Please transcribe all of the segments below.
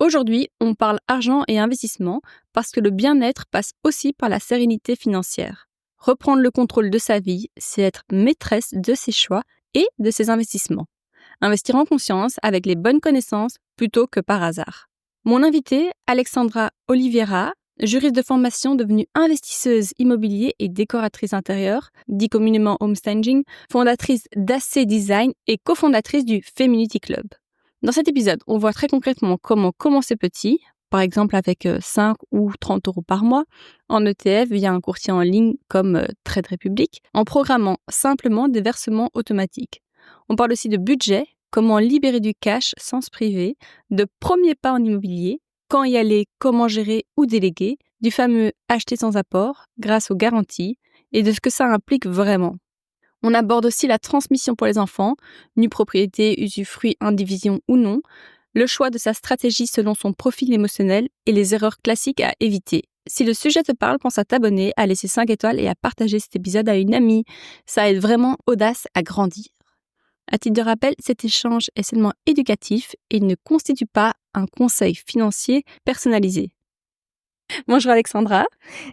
Aujourd'hui, on parle argent et investissement parce que le bien-être passe aussi par la sérénité financière. Reprendre le contrôle de sa vie, c'est être maîtresse de ses choix et de ses investissements. Investir en conscience avec les bonnes connaissances plutôt que par hasard. Mon invitée, Alexandra Oliveira, juriste de formation devenue investisseuse immobilier et décoratrice intérieure, dit communément homestaging, fondatrice d'AC Design et cofondatrice du Feminity Club. Dans cet épisode, on voit très concrètement comment commencer petit, par exemple avec 5 ou 30 euros par mois, en ETF via un courtier en ligne comme Trade Republic, en programmant simplement des versements automatiques. On parle aussi de budget, comment libérer du cash sans se priver, de premiers pas en immobilier, quand y aller, comment gérer ou déléguer, du fameux acheter sans apport grâce aux garanties et de ce que ça implique vraiment. On aborde aussi la transmission pour les enfants, nue propriété, usufruit, indivision ou non, le choix de sa stratégie selon son profil émotionnel et les erreurs classiques à éviter. Si le sujet te parle, pense à t'abonner, à laisser 5 étoiles et à partager cet épisode à une amie. Ça aide vraiment Audace à grandir. À titre de rappel, cet échange est seulement éducatif et il ne constitue pas un conseil financier personnalisé. Bonjour Alexandra.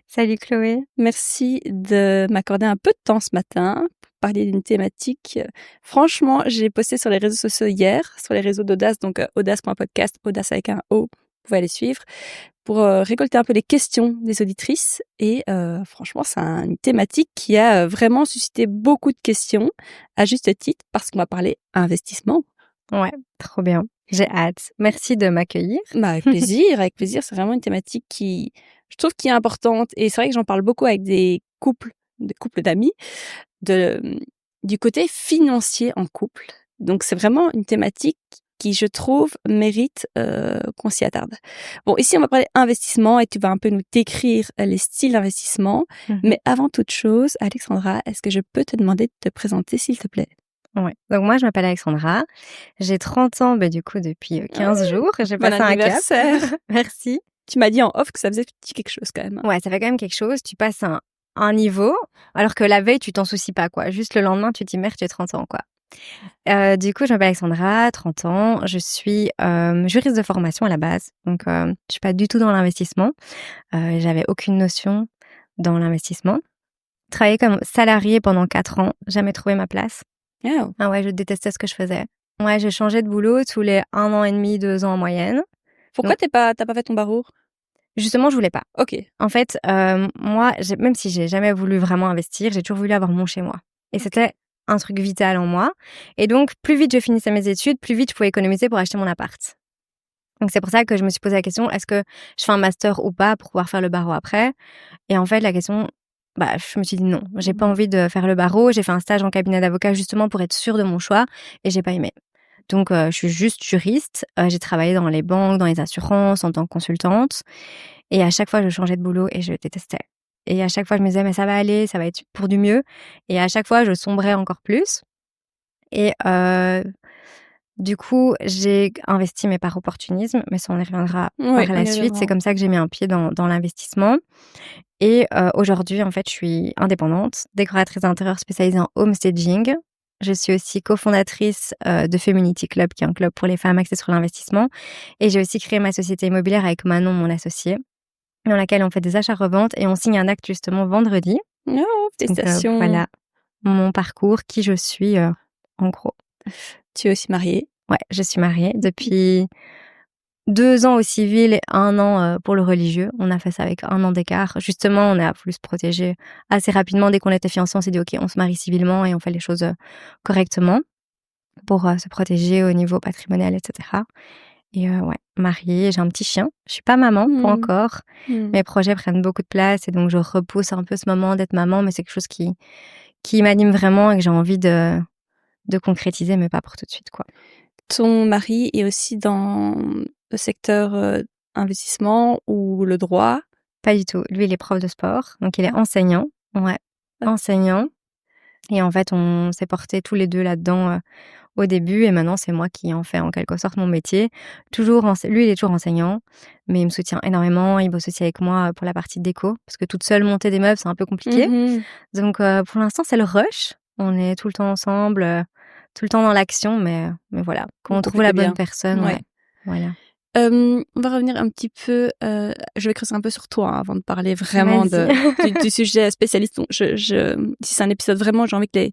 Salut Chloé. Merci de m'accorder un peu de temps ce matin pour parler d'une thématique. Franchement, j'ai posté sur les réseaux sociaux hier, sur les réseaux d'Audace, donc audace.podcast, Audace avec un O, vous pouvez aller suivre, pour récolter un peu les questions des auditrices. Et franchement, c'est une thématique qui a vraiment suscité beaucoup de questions, à juste titre, parce qu'on va parler investissement. Ouais, trop bien. J'ai hâte. Merci de m'accueillir. Avec plaisir, avec plaisir. C'est vraiment une thématique qui, je trouve, qui est importante. Et c'est vrai que j'en parle beaucoup avec des couples d'amis, du côté financier en couple. Donc, c'est vraiment une thématique qui, je trouve, mérite qu'on s'y attarde. Bon, ici, on va parler investissement et tu vas un peu nous décrire les styles d'investissement. Mais avant toute chose, Alexandra, est-ce que je peux te demander de te présenter, s'il te plaît? Ouais. Donc moi, je m'appelle Alexandra. J'ai 30 ans, depuis depuis 15 jours. J'ai Bon passé un cap. anniversaire. Merci. Tu m'as dit en off que ça faisait petit quelque chose quand même. Ouais, ça fait quand même quelque chose. Tu passes un niveau, alors que la veille, tu t'en soucies pas, quoi. Juste le lendemain, tu te dis, merde, tu as 30 ans, quoi. Du coup, je m'appelle Alexandra, 30 ans. Je suis juriste de formation à la base. Donc, je suis pas du tout dans l'investissement. J'avais aucune notion dans l'investissement. Travaillé comme salariée pendant 4 ans. Jamais trouvé ma place. Oh. Ah ouais, je détestais ce que je faisais. Ouais, j'ai changé de boulot tous les 1 an et demi, 2 ans en moyenne. Pourquoi t'as pas fait ton barreau? Justement, je voulais pas. Ok. En fait, moi, même si j'ai jamais voulu vraiment investir, j'ai toujours voulu avoir mon chez moi. Et c'était un truc vital en moi. Et donc, plus vite je finissais mes études, plus vite je pouvais économiser pour acheter mon appart. Donc, c'est pour ça que je me suis posé la question, est-ce que je fais un master ou pas pour pouvoir faire le barreau après? Et en fait, la question, je me suis dit non, j'ai pas envie de faire le barreau. J'ai fait un stage en cabinet d'avocat justement pour être sûre de mon choix et j'ai pas aimé. Donc, je suis juste juriste. J'ai travaillé dans les banques, dans les assurances, en tant que consultante. Et à chaque fois, je changeais de boulot et je détestais. Et à chaque fois, je me disais, mais ça va aller, ça va être pour du mieux. Et à chaque fois, je sombrais encore plus. Et du coup, j'ai investi, mais par opportunisme. Mais ça, on y reviendra Oui, par la suite. C'est comme ça que j'ai mis un pied dans l'investissement. Et aujourd'hui, en fait, je suis indépendante, décoratrice d'intérieur spécialisée en homestaging. Je suis aussi cofondatrice de Feminity Club, qui est un club pour les femmes axé sur l'investissement. Et j'ai aussi créé ma société immobilière avec Manon, mon associé, dans laquelle on fait des achats-reventes et on signe un acte justement vendredi. Oh, félicitations. Donc, voilà mon parcours, qui je suis en gros. Tu es aussi mariée? Ouais, je suis mariée depuis 2 ans au civil et 1 an pour le religieux. On a fait ça avec 1 an d'écart. Justement, on a voulu se protéger assez rapidement. Dès qu'on était fiancés, on s'est dit ok, on se marie civilement et on fait les choses correctement pour se protéger au niveau patrimonial, etc. Et ouais, mariée, j'ai un petit chien. Je suis pas maman, pas encore. Mes projets prennent beaucoup de place et donc je repousse un peu ce moment d'être maman, mais c'est quelque chose qui m'anime vraiment et que j'ai envie de concrétiser, mais pas pour tout de suite, quoi. Ton mari est aussi dans le secteur investissement ou le droit? Pas du tout. Lui, il est prof de sport, donc il est enseignant. Ouais, enseignant. Et en fait, on s'est portés tous les 2 là-dedans au début, et maintenant, c'est moi qui en fais en quelque sorte mon métier. Lui, il est toujours enseignant, mais il me soutient énormément. Il bosse aussi avec moi pour la partie déco, parce que toute seule, monter des meubles, c'est un peu compliqué. Donc, pour l'instant, c'est le rush. On est tout le temps ensemble, tout le temps dans l'action, mais voilà. Quand on trouve la bonne personne, ouais. Voilà. On va revenir un petit peu, je vais creuser un peu sur toi, hein, avant de parler vraiment du sujet spécialiste. Donc si c'est un épisode vraiment, j'ai envie que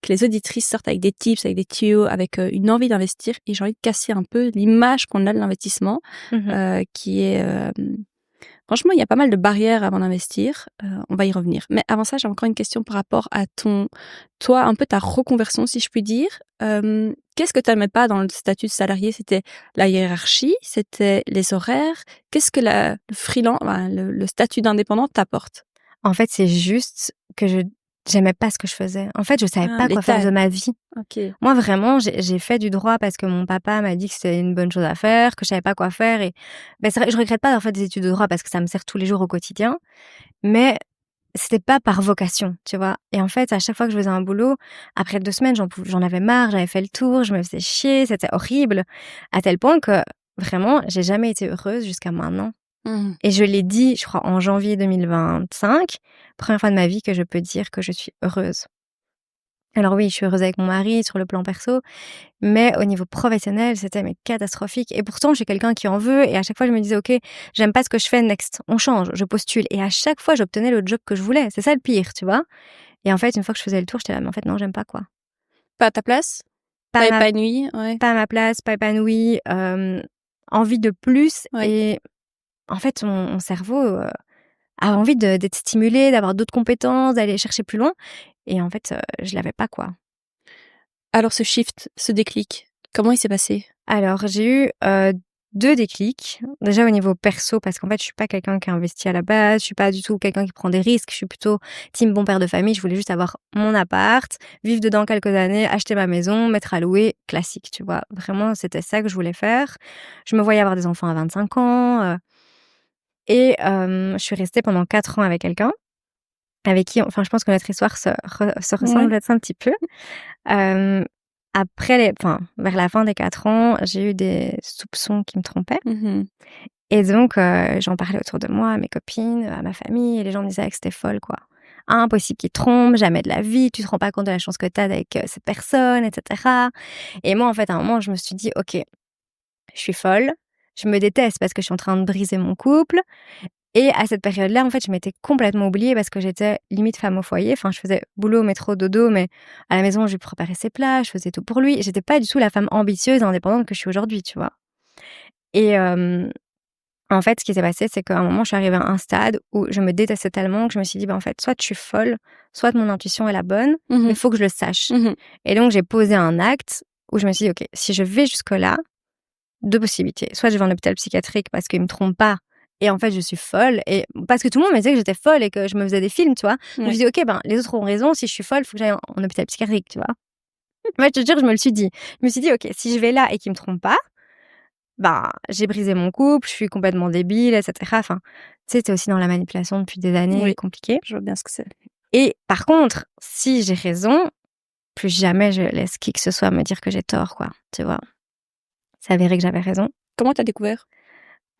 les auditrices sortent avec des tips, avec des tuyaux, avec, une envie d'investir, et j'ai envie de casser un peu l'image qu'on a de l'investissement, qui est, franchement, il y a pas mal de barrières avant d'investir, on va y revenir. Mais avant ça, j'ai encore une question par rapport à toi, un peu ta reconversion, si je puis dire. Qu'est-ce que tu n'aimais pas dans le statut de salarié? C'était la hiérarchie? C'était les horaires? Qu'est-ce que le statut d'indépendant t'apporte? En fait, c'est juste que j'aimais pas ce que je faisais. En fait, je savais pas quoi faire de ma vie. OK. Moi, vraiment, j'ai fait du droit parce que mon papa m'a dit que c'était une bonne chose à faire, que je savais pas quoi faire et c'est vrai, je regrette pas d'avoir fait des études de droit parce que ça me sert tous les jours au quotidien, mais c'était pas par vocation, tu vois? Et en fait, à chaque fois que je faisais un boulot, après 2 semaines, j'en avais marre, j'avais fait le tour, je me faisais chier, c'était horrible, à tel point que vraiment, j'ai jamais été heureuse jusqu'à maintenant. Mmh. Et je l'ai dit, je crois, en janvier 2025, première fois de ma vie que je peux dire que je suis heureuse. Alors oui, je suis heureuse avec mon mari sur le plan perso, mais au niveau professionnel, c'était mais catastrophique. Et pourtant, je suis quelqu'un qui en veut. Et à chaque fois, je me disais, OK, j'aime pas ce que je fais, next, on change, je postule. Et à chaque fois, j'obtenais le job que je voulais. C'est ça le pire, tu vois. Et en fait, une fois que je faisais le tour, j'étais là, mais en fait, non, j'aime pas quoi. Pas à ta place? Pas Pas à ma, épanouie? Ouais. pas à ma place, pas épanouie, envie de plus. Ouais. Et en fait, mon cerveau a envie d'être stimulé, d'avoir d'autres compétences, d'aller chercher plus loin. Et en fait, je l'avais pas quoi. Alors ce shift, ce déclic, comment il s'est passé? Alors, j'ai eu, 2 déclics. Déjà au niveau perso, parce qu'en fait, je suis pas quelqu'un qui investit à la base, je suis pas du tout quelqu'un qui prend des risques, je suis plutôt team bon père de famille. Je voulais juste avoir mon appart, vivre dedans quelques années, acheter ma maison, mettre à louer, classique, tu vois? Vraiment, c'était ça que je voulais faire. Je me voyais avoir des enfants à 25 ans, et je suis restée pendant 4 ans avec quelqu'un, avec qui enfin, je pense que notre histoire se ressemble Ouais. peut-être un petit peu. Hem, vers la fin des 4 ans, j'ai eu des soupçons qu'il me trompait Mmh. et donc j'en parlais autour de moi, à mes copines, à ma famille et les gens me disaient que c'était folle, quoi. Impossible qu'il te trompe, jamais de la vie, tu te rends pas compte de la chance que tu as avec, cette personne et cetera et moi, en fait, à un moment, je me suis dit: «OK, je suis folle, je me déteste parce que je suis en train de briser mon couple». Et à cette période-là, en fait, je m'étais complètement oubliée parce que j'étais limite femme au foyer. Enfin, je faisais boulot, métro, dodo, mais à la maison, je lui préparais ses plats, je faisais tout pour lui. J'étais pas du tout la femme ambitieuse et indépendante que je suis aujourd'hui, tu vois? Et en fait, ce qui s'est passé, c'est qu'à un moment, je suis arrivée à un stade où je me détestais tellement que je me suis dit: «Bah, en fait, soit je suis folle, soit mon intuition est la bonne, mais Mmh. il faut que je le sache». Mmh. Et donc j'ai posé un acte où je me suis dit: «OK, si je vais jusque-là, 2 possibilités. Soit je vais en hôpital psychiatrique parce qu'il me trompe pas et en fait je suis folle et parce que tout le monde me disait que j'étais folle et que je me faisais des films, tu vois? Donc je me Ouais. suis dit: «OK, ben, les autres ont raison, si je suis folle, il faut que j'aille en hôpital psychiatrique», tu vois? Moi, je te jure, je me le suis dit. Je me suis dit: «OK, si je vais là et qu'il me trompe pas, bah, j'ai brisé mon couple, je suis complètement débile et cetera». Enfin, tu sais, tu aussi dans la manipulation depuis des années, Oui, compliqué. je vois bien ce que c'est. Et par contre, si j'ai raison, plus jamais je laisse qui que ce soit me dire que j'ai tort, quoi, tu vois? C'est avéré que j'avais raison. Comment t'as découvert?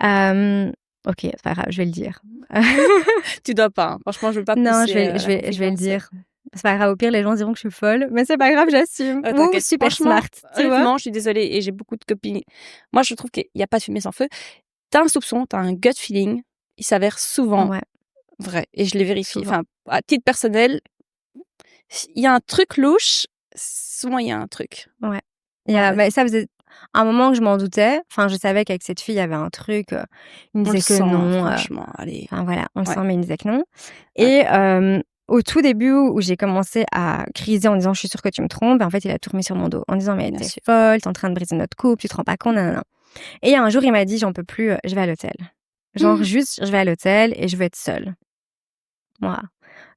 Hem, OK, c'est pas grave, je vais le dire. Tu dois pas, hein. Franchement, je veux pas Non, pousser, je la vais le confidence. dire. C'est pas grave, au pire, les gens diront que je suis folle, mais c'est pas grave, j'assume. Ou T'inquiète. super Franchement, smart, tu vois? honnêtement, je suis désolée et j'ai beaucoup de copines. Moi, je trouve qu'il y a pas de fumée sans feu. Tu as un soupçon, tu as un gut feeling, il s'avère souvent Ouais, vrai et je l'ai vérifié. souvent. Enfin, à titre personnel, s'il y a un truc louche, souvent il y a un truc. Ouais. Dans la Mais vie. ça faisait un moment que je m'en doutais. Enfin, je savais qu'avec cette fille, il y avait un truc, il me On le disait que sent, hein, non, franchement, allez. enfin voilà, on le Ouais, sent, mais il me disait que non. ouais. Et au tout début où j'ai commencé à criser en disant: «Je suis sûre que tu me trompes», en fait, il a tout remis sur mon dos en disant: «Mais Bien tu sûr. folle, tu en train de briser notre couple, tu te rends pas compte, nanana». Et un jour, il m'a dit: «J'en peux plus, je vais à l'hôtel». Genre Mmh. juste, je vais à l'hôtel et je veux être seule. Moi.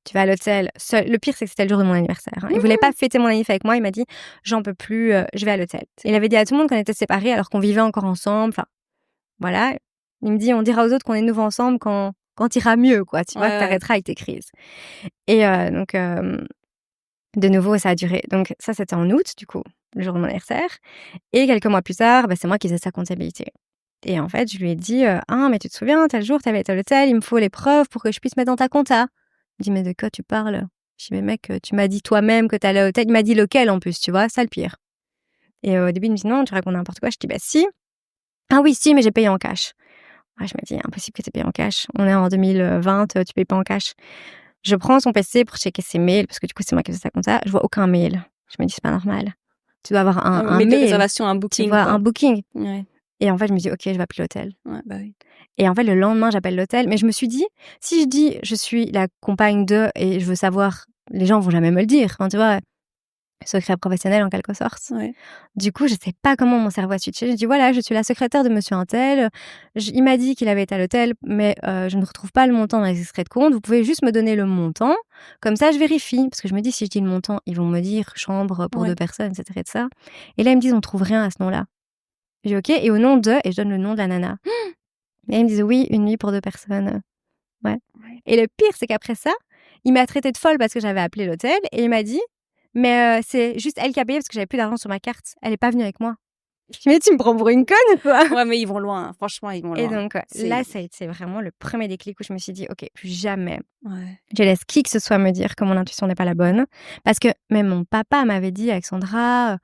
Tu vas à l'hôtel seul. Le pire, c'est que c'était le jour de mon anniversaire, hein. Il voulait pas fêter mon anniversaire avec moi. Il m'a dit: «J'en peux plus, je vais à l'hôtel». Il avait dit à tout le monde qu'on était séparés alors qu'on vivait encore ensemble. Enfin, voilà. Il me dit: «On dira aux autres qu'on est de nouveau ensemble quand tu iras mieux, quoi, tu Ouais, vois? Que tu ouais. arrêteras avec tes crises». Et donc de nouveau, ça a duré. Donc ça, c'était en août, du coup, le jour de mon anniversaire. Et quelques mois plus tard, bah, c'est moi qui faisais sa comptabilité. Et en fait, je lui ai dit, «Ah, mais tu te souviens, tel jour, tu avais été à l'hôtel, il me faut les preuves pour que je puisse mettre dans ta compta». Il me dit: «Mais de quoi tu parles?» Je dis: «Mais mec, tu m'as dit toi-même que tu allais à l'hôtel». Il m'a dit lequel en plus, tu vois? Ça le pire. Et au début, il me dit: «Non, tu racontes n'importe quoi». Je dis: «Bah si». Ah oui, si, mais j'ai payé en cash. Ouais, je me dis, impossible que tu payé en cash. On est en 2020, tu payes pas en cash. Je prends son PC pour checker ses mails, parce que du coup, c'est moi qui fais sa compta. Je vois aucun mail. Je me dis, c'est pas normal. Tu dois avoir un mail de mail, réservation, un tu booking, vois, quoi. un booking. Ouais. Et en fait, je me dis, ok, je vais appeler l'hôtel. Ouais, bah oui. Et en fait, le lendemain, j'appelle l'hôtel. Mais je me suis dit, si je dis, je suis la compagne de, et je veux savoir, les gens vont jamais me le dire. Enfin, tu vois, secret professionnel en quelque sorte. Ouais. Du coup, je sais pas comment mon cerveau a switché. J'ai dit, voilà, je suis la secrétaire de monsieur Untel. Il m'a dit qu'il avait été à l'hôtel, mais je ne retrouve pas le montant dans les extraits de compte. Vous pouvez juste me donner le montant. Comme ça, je vérifie. Parce que je me dis, si je dis le montant, ils vont me dire chambre pour 2 personnes, etc. Et ça. Et là, ils me disent, on trouve rien à ce nom-là. J'ai dit, ok. Et au nom de, et je donne le nom de la nana. Et ils me disent, oui, une nuit pour 2 personnes. Ouais. Et le pire, c'est qu'après ça, il m'a traité de folle parce que j'avais appelé l'hôtel. Et il m'a dit, mais c'est juste elle qui a payé parce que j'avais plus d'argent sur ma carte. Elle est pas venue avec moi. Je me dis, tu me prends pour une conne ou quoi? Ouais, mais ils vont loin. Franchement, ils vont loin. Et donc, là, ça a été vraiment le premier déclic où je me suis dit, ok, plus jamais Ouais. je laisse qui que ce soit me dire que mon intuition n'est pas la bonne. Parce que même mon papa m'avait dit, Alexandra,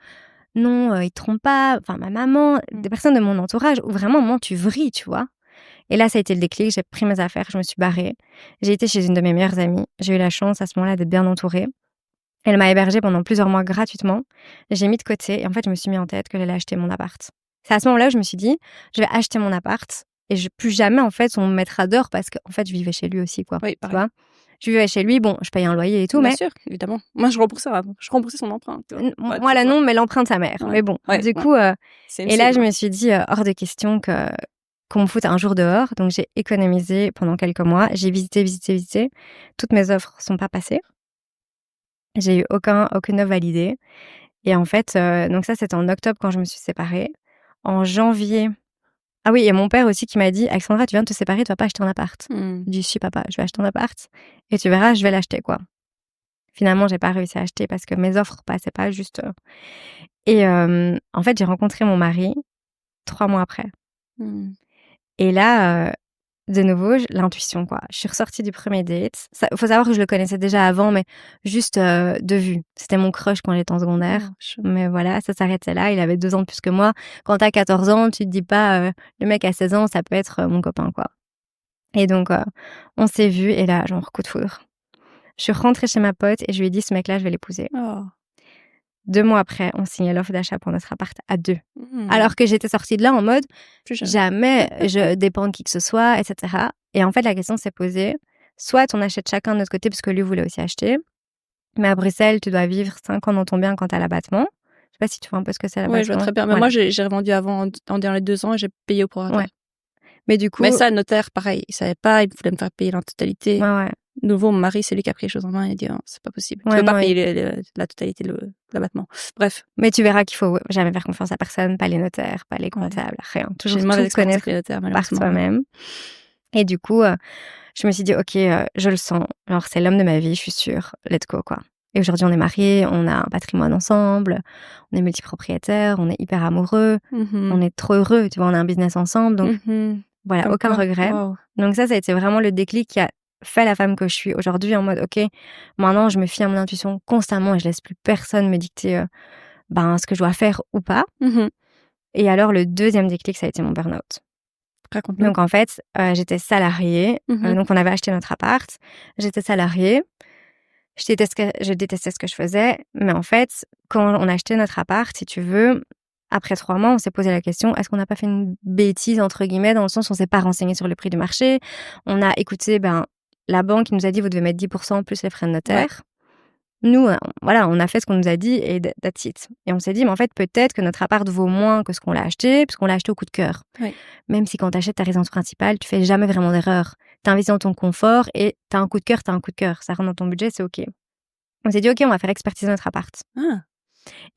non, il te trompe pas. Enfin, ma maman, des personnes de mon entourage où vraiment, moi, tu vrilles, tu vois. Et là, ça a été le déclic. J'ai pris mes affaires, je me suis barrée. J'ai été chez une de mes meilleures amies. J'ai eu la chance à ce moment-là d'être bien entourée. Elle m'a hébergée pendant plusieurs mois gratuitement. J'ai mis de côté et en fait, je me suis mis en tête que j'allais acheter mon appart. C'est à ce moment-là où je me suis dit, je vais acheter mon appart et plus jamais, en fait, on me mettra dehors parce qu'en fait, je vivais chez lui aussi, quoi. Oui, Tu pareil. vois, je vivais chez lui, bon, je payais un loyer et tout, Bien mais sûr, évidemment. Moi, je remboursais son emprunt. Tu vois. moi, là, non, mais l'empreinte sa mère. Ouais. Mais bon, Ouais, du ouais. coup, C'est et là, je MC, me suis dit, hors de question qu'on me foute un jour dehors. Donc, j'ai économisé pendant quelques mois. J'ai visité. Toutes mes offres sont pas passées. J'ai eu aucune offre validée. Et en fait, donc ça, c'était en octobre quand je me suis séparée. En janvier, ah oui, et mon père aussi qui m'a dit: «Alexandra, tu viens de te séparer, tu vas pas acheter un appart». Mmh. Je dis: «Si papa, je vais acheter un appart et tu verras, je vais l'acheter, quoi». Finalement, j'ai pas réussi à acheter parce que mes offres passaient pas juste, et en fait, j'ai rencontré mon mari 3 mois après. Mmh. Et là, de nouveau, l'intuition, quoi. Je suis ressortie du premier date. Faut savoir que je le connaissais déjà avant, mais juste de vue. C'était mon crush quand j'étais en secondaire. Oh, chou. Mais voilà, ça s'arrêtait là. Il avait 2 ans de plus que moi. Quand t'as 14 ans, tu te dis pas, le mec à 16 ans, ça peut être mon copain, quoi. Et donc, on s'est vus et là, genre, coup de foudre. Je suis rentrée chez ma pote et je lui ai dit: «Ce mec-là, je vais l'épouser». Oh. 2 mois après, on signait l'offre d'achat pour notre appart à 2. Mmh. Alors que j'étais sortie de là en mode: Plus jamais. jamais je dépends de qui que ce soit, etc. Et en fait, la question s'est posée. Soit on achète chacun de notre côté, parce que lui voulait aussi acheter. Mais à Bruxelles, tu dois vivre 5 ans dans ton bien quand tu as l'abattement. Je sais pas si tu vois un peu ce que c'est l'abattement. Ouais, je vois très bien. Mais Voilà. moi, j'ai revendu avant, dans les 2 ans, et j'ai payé au prorata. Ouais. Mais du coup, Mais ça, le notaire, pareil, il savait pas, il voulait me faire payer la totalité. ouais. De nouveau, mon mari, c'est lui qui a pris les choses en main. Il a dit, oh, c'est pas possible. Tu Ouais, peux pas non, payer la totalité de l'abattement. Bref. Mais tu verras qu'il faut jamais faire confiance à personne, pas les notaires, pas les comptables, rien. J'ai Toujours une mauvaise tout expérience connaître avec les notaires, par malheureusement. soi-même. Et du coup, je me suis dit: «OK, je le sens. Alors c'est l'homme de ma vie, je suis sûre. Let's go, quoi». Et aujourd'hui, on est mariés, on a un patrimoine ensemble, on est multipropriétaires, on est hyper amoureux, on est trop heureux, tu vois? On a un business ensemble, donc voilà, Comme aucun quoi. regret. Waouh. Donc ça a été vraiment le déclic qui a fait la femme que je suis aujourd'hui, en mode: «OK, maintenant je me fie à mon intuition constamment et je laisse plus personne me dicter, ce que je dois faire ou pas». Et alors le deuxième déclic, ça a été mon burn-out. Raconte-nous. Donc en fait, j'étais salariée, donc on avait acheté notre appart. J'étais salariée. Je détestais ce que je faisais, mais en fait, quand on a acheté notre appart, si tu veux, après 3 mois, on s'est posé la question: «Est-ce qu'on n'a pas fait une bêtise?» entre guillemets, dans le sens où on s'est pas renseigné sur le prix du marché. On a écouté, la banque qui nous a dit: «Vous devez mettre 10% plus les frais de notaire». Nous, voilà, on a fait ce qu'on nous a dit et that's it. Et on s'est dit: «Mais en fait, peut-être que notre appart vaut moins que ce qu'on l'a acheté, puisqu'on l'a acheté au coup de cœur». Ouais. Même si quand tu achètes ta résidence principale, tu fais jamais vraiment d'erreur. Tu investis dans ton confort et tu as un coup de cœur, tu as un coup de cœur. Ça rentre dans ton budget, c'est OK. On s'est dit: «OK, on va faire expertiser notre appart». Ah,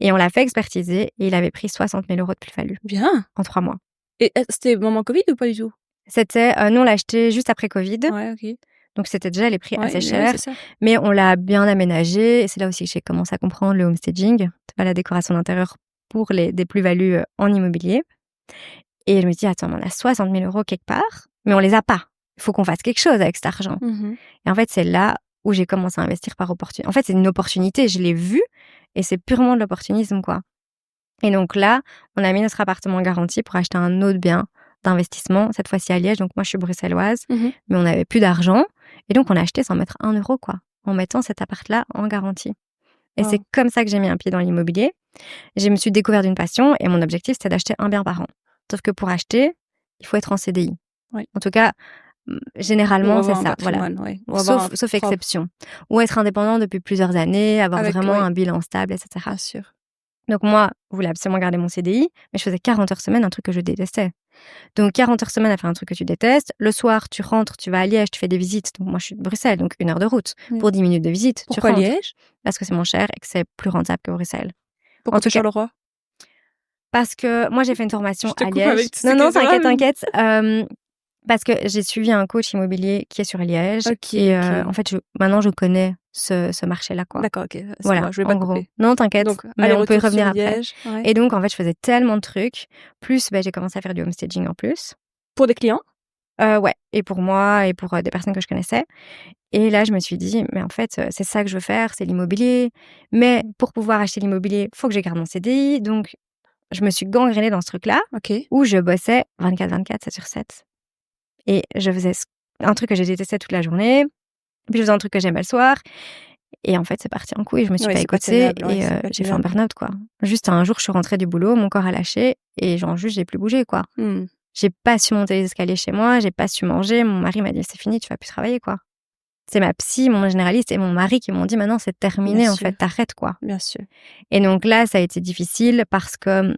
Et on l'a fait expertiser et il avait pris 60 000 € de plus-value bien. en 3 mois. Et c'était moment Covid ou pas du tout? C'était, nous, on l'a acheté juste après Covid, Ouais, ok. donc c'était déjà les prix Ouais, assez ouais, chers. c'est ça. Mais on l'a bien aménagé et c'est là aussi que j'ai commencé à comprendre le homestaging, tu vois, la décoration d'intérieur pour des plus-values en immobilier. Et je me dis: «Attends, mais on a 60 000 € quelque part, mais on les a pas. Il faut qu'on fasse quelque chose avec cet argent». Et en fait, c'est là où j'ai commencé à investir par opportunité. En fait, c'est une opportunité, je l'ai vue et c'est purement de l'opportunisme, quoi. Et donc là, on a mis notre appartement en garantie pour acheter un autre bien d'investissement, cette fois-ci à Liège. Donc moi, je suis bruxelloise, mais on n'avait plus d'argent. Et donc, on a acheté sans mettre 1 euro, quoi, en mettant cet appart-là en garantie. Et c'est comme ça que j'ai mis un pied dans l'immobilier. Je me suis découvert d'une passion et mon objectif, c'était d'acheter un bien par an. Sauf que pour acheter, il faut être en CDI. Oui. En tout cas, généralement, c'est ça. Voilà. Sauf exception. Ou être indépendant depuis plusieurs années, avoir vraiment un bilan stable, etc. Bien sûr. Donc moi, je voulais absolument garder mon CDI, mais je faisais 40 heures semaine, un truc que je détestais. Donc 40 heures semaine à faire un truc que tu détestes. Le soir, tu rentres, tu vas à Liège, tu fais des visites. Donc moi, je suis de Bruxelles, donc 1 heure de route. Pour 10 minutes de visite, Pourquoi tu rentres. Liège? Parce que c'est moins cher et que c'est plus rentable que Bruxelles. Pourquoi pas Charleroi? Parce que moi, j'ai fait une formation à Liège. Avec Non, t'inquiète. Parce que j'ai suivi un coach immobilier qui est sur Liège. En fait, maintenant, je connais ce marché-là, quoi. D'accord, ok. Voilà, je vais pas en gros. couper. Non, t'inquiète, Donc, mais on peut y revenir après. Liège, ouais. Et donc, en fait, je faisais tellement de trucs. Plus, j'ai commencé à faire du homestaging en plus. Pour des clients? Ouais, et pour moi, et pour des personnes que je connaissais. Et là, je me suis dit, mais en fait, c'est ça que je veux faire, c'est l'immobilier. Mais pour pouvoir acheter l'immobilier, il faut que je garde mon CDI. Donc, je me suis gangrénée dans ce truc-là, où je bossais 24/24, 7/7. Et je faisais un truc que je détestais toute la journée, puis je faisais un truc que j'aimais le soir. Et en fait, c'est parti en couille, je me suis pas écoutée et j'ai fait un burn-out, quoi. Juste un jour, je suis rentrée du boulot, mon corps a lâché et j'ai plus bougé, quoi. J'ai pas su monter les escaliers chez moi, j'ai pas su manger. Mon mari m'a dit, c'est fini, tu vas plus travailler, quoi. C'est ma psy, mon généraliste et mon mari qui m'ont dit, maintenant, c'est terminé, en fait, t'arrêtes, quoi. Bien sûr. Et donc là, ça a été difficile parce que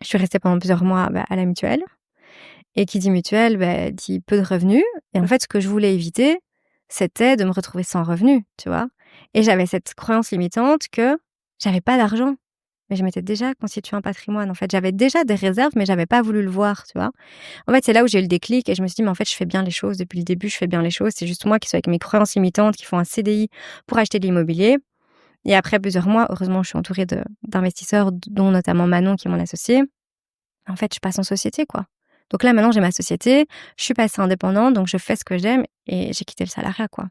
je suis restée pendant plusieurs mois à la mutuelle. Et qui dit mutuelle, dit peu de revenus. Et en fait, ce que je voulais éviter, c'était de me retrouver sans revenus, tu vois. Et j'avais cette croyance limitante que j'avais pas d'argent. Mais je m'étais déjà constitué un patrimoine. En fait, j'avais déjà des réserves, mais j'avais pas voulu le voir, tu vois. En fait, c'est là où j'ai eu le déclic et je me suis dit, mais en fait, je fais bien les choses. Depuis le début, je fais bien les choses. C'est juste moi qui suis avec mes croyances limitantes, qui font un CDI pour acheter de l'immobilier. Et après plusieurs mois, heureusement, je suis entourée d'investisseurs, dont notamment Manon, qui est mon associé. En fait, je passe en société, quoi. Donc là, maintenant, j'ai ma société, je suis passée indépendante, donc je fais ce que j'aime et j'ai quitté le salariat, quoi.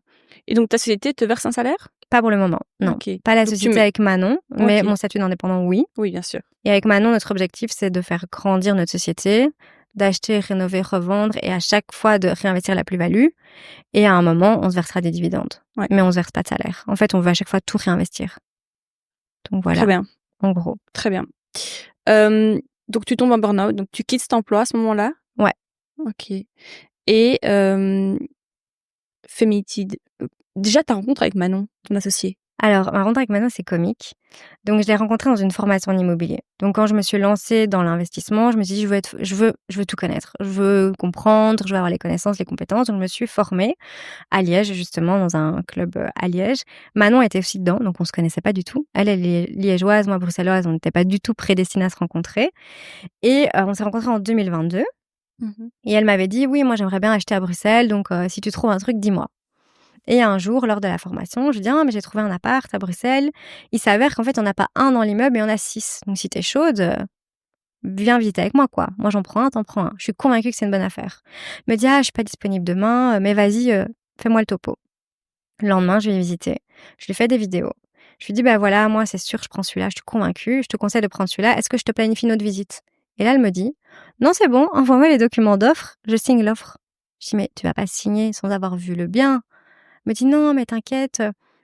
Et donc, ta société te verse un salaire? Pas pour le moment, non. Pas la société avec Manon, mais mon statut d'indépendant, oui. Oui, bien sûr. Et avec Manon, notre objectif, c'est de faire grandir notre société, d'acheter, rénover, revendre et à chaque fois de réinvestir la plus-value. Et à un moment, on se versera des dividendes. Mais on se verse pas de salaire. En fait, on veut à chaque fois tout réinvestir. Donc voilà. Très bien. En gros. Très bien. Donc, tu tombes en burn-out, donc tu quittes cet emploi à ce moment-là? Ouais. Ok. Et Féminitide. Déjà, ta rencontre avec Manon, ton associé? Alors, ma rencontre avec Manon, c'est comique. Donc, je l'ai rencontrée dans une formation en immobilier. Donc, quand je me suis lancée dans l'investissement, je me suis dit, je veux tout connaître. Je veux comprendre, je veux avoir les connaissances, les compétences. Donc, je me suis formée à Liège, justement, dans un club à Liège. Manon était aussi dedans, donc on se connaissait pas du tout. Elle est liégeoise, moi bruxelloise, on n'était pas du tout prédestinés à se rencontrer. Et on s'est rencontrés en 2022. Et elle m'avait dit, oui, moi, j'aimerais bien acheter à Bruxelles, donc si tu trouves un truc, dis-moi. Et un jour, lors de la formation, je dis, mais j'ai trouvé un appart à Bruxelles. Il s'avère qu'en fait, on n'a pas un dans l'immeuble, mais on a 6. Donc, si t'es chaude, viens visiter avec moi, quoi. Moi, j'en prends un, t'en prends un. Je suis convaincue que c'est une bonne affaire. Elle me dit, je suis pas disponible demain, mais vas-y, fais-moi le topo. Le lendemain, je vais visiter. Je lui fais des vidéos. Je lui dis, voilà, moi, c'est sûr, je prends celui-là, je suis convaincue. Je te conseille de prendre celui-là. Est-ce que je te planifie une autre visite? Et là, elle me dit, non, c'est bon, envoie-moi les documents d'offre, je signe l'offre. Je dis, mais tu vas pas signer sans avoir vu le bien. Elle me dit, non, mais t'inquiète,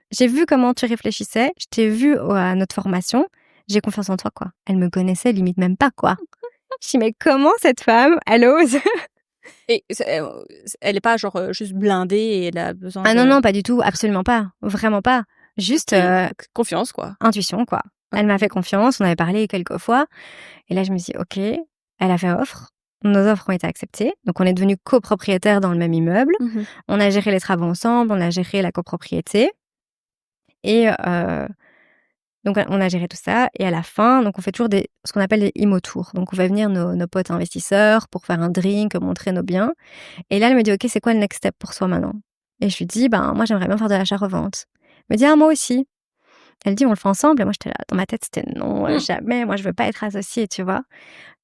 j'ai vu comment tu réfléchissais, je t'ai vu à notre formation, j'ai confiance en toi, quoi. Elle me connaissait limite même pas, quoi. Je dis, mais comment cette femme, elle ose? Et elle est pas genre juste blindée et elle a besoin Ah non, pas du tout, absolument pas, vraiment pas. Juste confiance, quoi. Intuition, quoi. Elle m'a fait confiance, on avait parlé quelques fois. Et là, je me suis dit, ok, elle a fait offre. Nos offres ont été acceptées. Donc, on est devenus copropriétaires dans le même immeuble. On a géré les travaux ensemble, on a géré la copropriété. Et donc, on a géré tout ça. Et à la fin, donc on fait toujours ce qu'on appelle des IMO-tours. Donc, on va venir nos potes investisseurs pour faire un drink, montrer nos biens. Et là, elle me dit, ok, c'est quoi le next step pour soi maintenant? Et je lui dis, moi, j'aimerais bien faire de l'achat-revente. Elle me dit, moi aussi. Elle dit, on le fait ensemble. Et moi, j'étais là, dans ma tête, c'était non, jamais. Moi, je veux pas être associée, tu vois.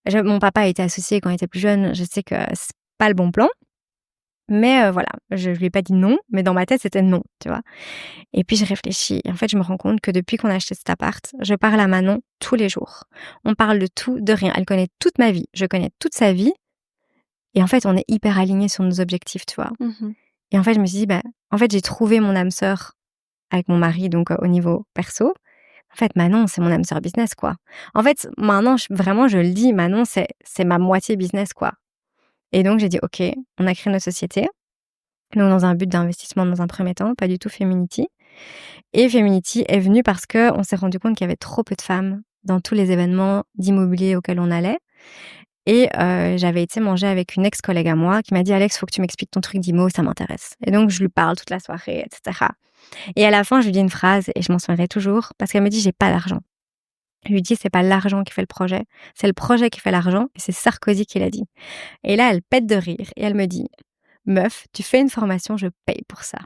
Mon papa a été associé quand il était plus jeune. Je sais que c'est pas le bon plan. Mais voilà, je lui ai pas dit non, mais dans ma tête, c'était non, tu vois? Et puis je réfléchis et en fait, je me rends compte que depuis qu'on a acheté cet appart, je parle à Manon tous les jours. On parle de tout, de rien. Elle connaît toute ma vie, je connais toute sa vie et en fait, on est hyper alignés sur nos objectifs, tu vois? Mmh. Et en fait, je me suis dit: «Bah, en fait, j'ai trouvé mon âme sœur avec mon mari, donc au niveau perso. En fait, Manon, c'est mon âme sœur business, quoi». En fait, maintenant, vraiment, je le dis, Manon, c'est ma moitié business, quoi. Et donc j'ai dit: «OK», on a créé notre société, donc dans un but d'investissement dans un premier temps, pas du tout Feminity. Et Feminity est venu parce qu'on s'est rendu compte qu'il y avait trop peu de femmes dans tous les événements d'immobilier auxquels on allait. Et j'avais été manger avec une ex-collègue à moi qui m'a dit: «Alex, faut que tu m'expliques ton truc d'IMO, ça m'intéresse». Et donc je lui parle toute la soirée et cetera. Et à la fin, je lui dis une phrase et je m'en souviendrai toujours parce qu'elle me dit: «J'ai pas d'argent». Je lui dis: «C'est pas l'argent qui fait le projet, c'est le projet qui fait l'argent et c'est Sarkozy qui l'a dit». Et là, elle pète de rire et elle me dit: «Meuf, tu fais une formation, je paye pour ça».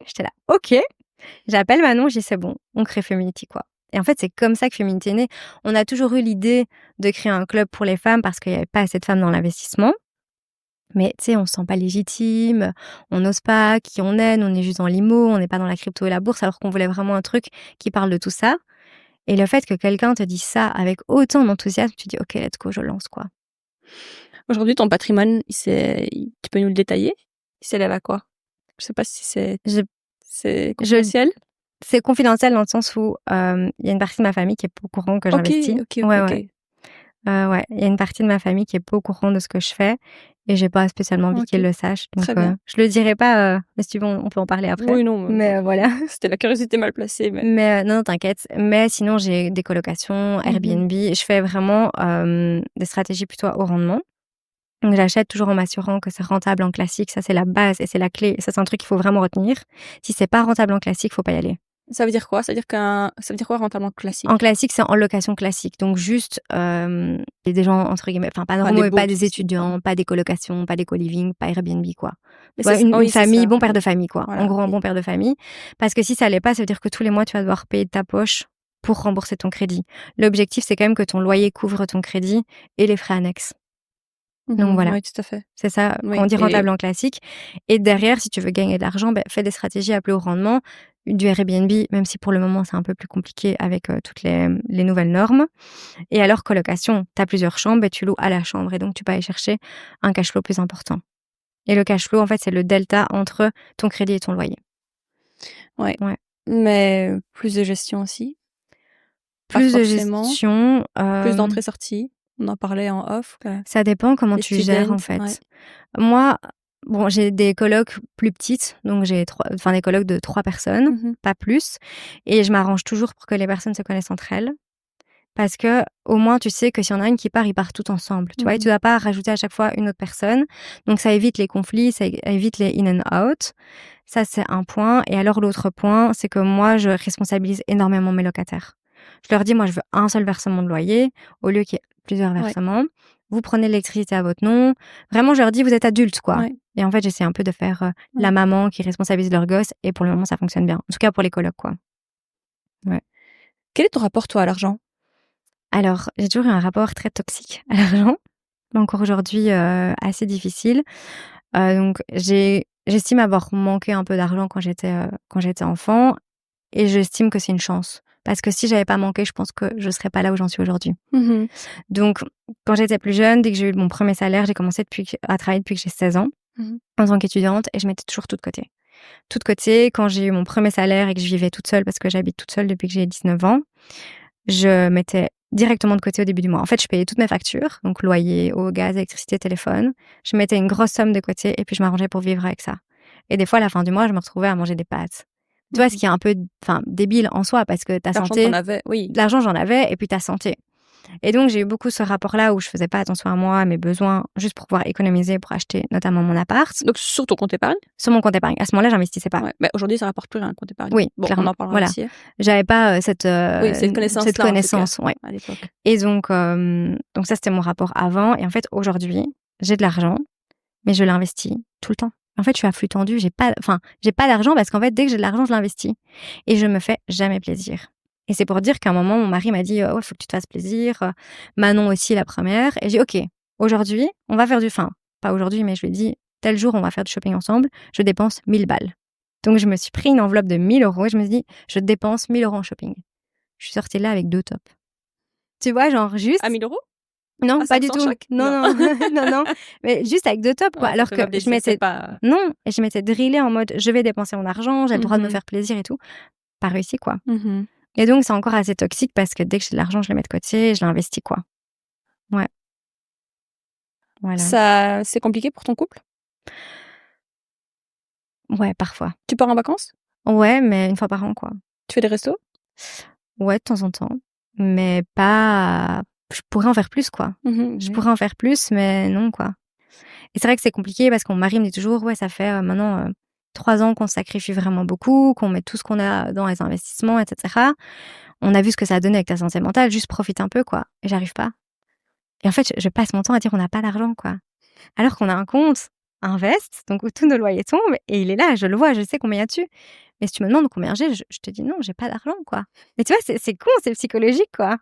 J'étais là: «OK». J'appelle Manon, je dis: «C'est bon, on crée Feminity, quoi». Et en fait, c'est comme ça que Feminity est né. On a toujours eu l'idée de créer un club pour les femmes parce qu'il y avait pas assez de femmes dans l'investissement. Mais tu sais, on se sent pas légitime, on n'ose pas, qui on est, nous, on est juste dans l'IMO, on n'est pas dans la crypto et la bourse, alors qu'on voulait vraiment un truc qui parle de tout ça. Et le fait que quelqu'un te dise ça avec autant d'enthousiasme, tu dis: «OK, let's go, je lance, quoi». Aujourd'hui, ton patrimoine, tu peux nous le détailler? Il s'élève à quoi? Je sais pas si Je c'est je confidentiel? C'est confidentiel dans le sens où, il y a une partie de ma famille qui est pas au courant que OK, j'investis. OK, Ouais, OK. ouais. Ouais, il y a une partie de ma famille qui est pas au courant de ce que je fais et j'ai pas spécialement envie qu'ils OK, le sachent. Donc, très bien. je le dirai pas, mais si tu veux, on peut en parler après. Oui, non, Mais, voilà. c'était la curiosité mal placée, mais Mais, non, t'inquiète. Mais sinon, j'ai des colocations, mmh. Airbnb. Je fais vraiment, des stratégies plutôt au rendement. Donc j'achète toujours en m'assurant que c'est rentable en classique. Ça, c'est la base et c'est la clé. Ça, c'est un truc qu'il faut vraiment retenir. Si c'est pas rentable en classique, faut pas y aller. Ça veut dire quoi? Ça veut dire quoi rentable en En classique? classique, c'est en location classique, donc juste, il y a des gens entre guillemets, enfin pas Pas normaux des et pas bourses des ici, quoi. étudiants, pas des colocations, pas des co-living, pas Airbnb, quoi. Mais Tu vois, c'est une oui, c'est famille, ça, bon père oui. de famille, quoi. En Voilà, gros, un OK. bon père de famille. Parce que si ça l'est pas, ça veut dire que tous les mois, tu vas devoir payer de ta poche pour rembourser ton crédit. L'objectif, c'est quand même que ton loyer couvre ton crédit et les frais annexes. Donc Mmh. voilà, Oui, tout à fait. c'est ça quand on Oui dit et rentable en classique. Et derrière, si tu veux gagner de l'argent, fais des stratégies appelées au rendement, du Airbnb, même si pour le moment, c'est un peu plus compliqué avec, toutes les nouvelles normes. Et alors colocation, tu as plusieurs chambres et tu loues à la chambre et donc tu peux aller chercher un cash flow plus important. Et le cash flow, en fait, c'est le delta entre ton crédit et ton loyer. ouais, Ouais. mais plus de gestion aussi? Pas Plus de forcément. gestion, Plus d'entrées-sorties? On en parlait en off, ça dépend comment les tu gères, en students, ouais. fait. Moi, bon, j'ai des colocs plus petites, donc j'ai des colocs de 3 personnes, Mmh. pas plus, et je m'arrange toujours pour que les personnes se connaissent entre elles. Parce que au moins, tu sais que s'il y en a une qui part, ils partent tous ensemble, tu vois? Et tu Mmh. dois pas rajouter à chaque fois une autre personne. Donc ça évite les conflits, ça évite les in and out. Ça, c'est un point. Et alors l'autre point, c'est que moi, je responsabilise énormément mes locataires. Je leur dis: «Moi, je veux un seul versement de loyer au lieu qu'il y ait plusieurs Ouais, versements. Vous prenez l'électricité à votre nom». Vraiment, je leur dis: «Vous êtes adultes, quoi». ouais, Et en fait, j'essaie un peu de faire, la ouais. maman qui responsabilise leurs gosses et pour le moment, ça fonctionne bien. En tout cas pour les colocs, quoi. Ouais. Quel est ton rapport, toi, à l'argent? Alors, j'ai toujours eu un rapport très toxique à l'argent, encore aujourd'hui, assez difficile. Donc j'estime avoir manqué un peu d'argent quand j'étais enfant et j'estime que c'est une chance. Parce que si j'avais pas manqué, je pense que je serais pas là où j'en suis aujourd'hui. Mmh. Donc quand j'étais plus jeune, dès que j'ai eu mon premier salaire, j'ai commencé à travailler depuis que j'ai 16 ans, Mmh. en tant qu'étudiante et je mettais toujours tout de côté. Tout de côté, quand j'ai eu mon premier salaire et que je vivais toute seule parce que j'habite toute seule depuis que j'ai 19 ans, je mettais directement de côté au début du mois. En fait, je payais toutes mes factures, donc loyer, eau, gaz, électricité, téléphone. Je mettais une grosse somme de côté et puis je m'arrangeais pour vivre avec ça. Et des fois, à la fin du mois, je me retrouvais à manger des pâtes. Tu vois, ce Mmh. qui est un peu, débile en soi parce que ta L'argent, tu en santé, avais, oui. l'argent, j'en avais et puis ta santé. Et donc, j'ai eu beaucoup ce rapport-là où je faisais pas attention à moi, à mes besoins, juste pour pouvoir économiser pour acheter notamment mon appart. Donc sur ton compte épargne? Sur mon compte épargne. À ce moment-là, j'investissais pas. Ouais, bah, aujourd'hui, ça rapporte plus rien, un compte épargne. Oui, Bon, on clairement. en parlera Voilà. aussi, J'avais pas, cette oui, cette cette connaissance-là, en tout cas, connaissance, ouais. à l'époque. Et donc ça, c'était mon rapport avant. Et en fait, aujourd'hui, j'ai de l'argent, mais je l'investis tout le temps. En fait, je suis à flux tendu. J'ai pas d'argent parce qu'en fait, dès que j'ai de l'argent, je l'investis et je me fais jamais plaisir. Et c'est pour dire qu'à un moment, mon mari m'a dit: «Ouais, faut que tu te fasses plaisir». Manon aussi, la première. Et j'ai dit: «OK, aujourd'hui, on va faire pas aujourd'hui, mais je lui ai dit: tel jour, on va faire du shopping ensemble, je dépense 1000 balles. Donc, je me suis pris une enveloppe de 1000 € et je me suis dit, je dépense 1000 € en shopping. Je suis sortie de là avec 2 tops. Tu vois, genre juste... À 1000 €? Non, Ah, ça pas me du sent tout. choc. Non. Non. Mais juste avec 2 tops, quoi. Ouais, Alors ça fait que pas je plaisir, c'est m'étais... pas... Non, et je m'étais drillée en mode, je vais dépenser mon argent, j'ai le droit de me Mhm. faire plaisir et tout. Pas réussi, quoi. Mhm. Et donc, c'est encore assez toxique parce que dès que j'ai de l'argent, je le mets de côté et je l'investis, quoi. Ouais. Voilà. Ça, c'est compliqué pour ton couple? Ouais, parfois. Tu pars en vacances? Ouais, mais une fois par an, quoi. Tu fais des restos? Ouais, de temps en temps. Mais pas... Je pourrais en faire plus, quoi. Mhm, Je ouais. pourrais en faire plus, mais non, quoi. Et c'est vrai que c'est compliqué parce que mon mari me dit toujours, ouais, ça fait maintenant 3 ans qu'on se sacrifie vraiment beaucoup, qu'on met tout ce qu'on a dans les investissements, etc. On a vu ce que ça a donné avec ta santé mentale, juste profite un peu, quoi. Et j'arrive pas. Et en fait, je passe mon temps à dire on n'a pas d'argent, quoi. Alors qu'on a un compte Invest, donc où tous nos loyers tombent, et il est là, je le vois, je sais combien il y a dessus. Mais si tu me demandes combien j'ai, je te dis non, j'ai pas d'argent, quoi. Mais tu vois, c'est con, c'est psychologique, quoi.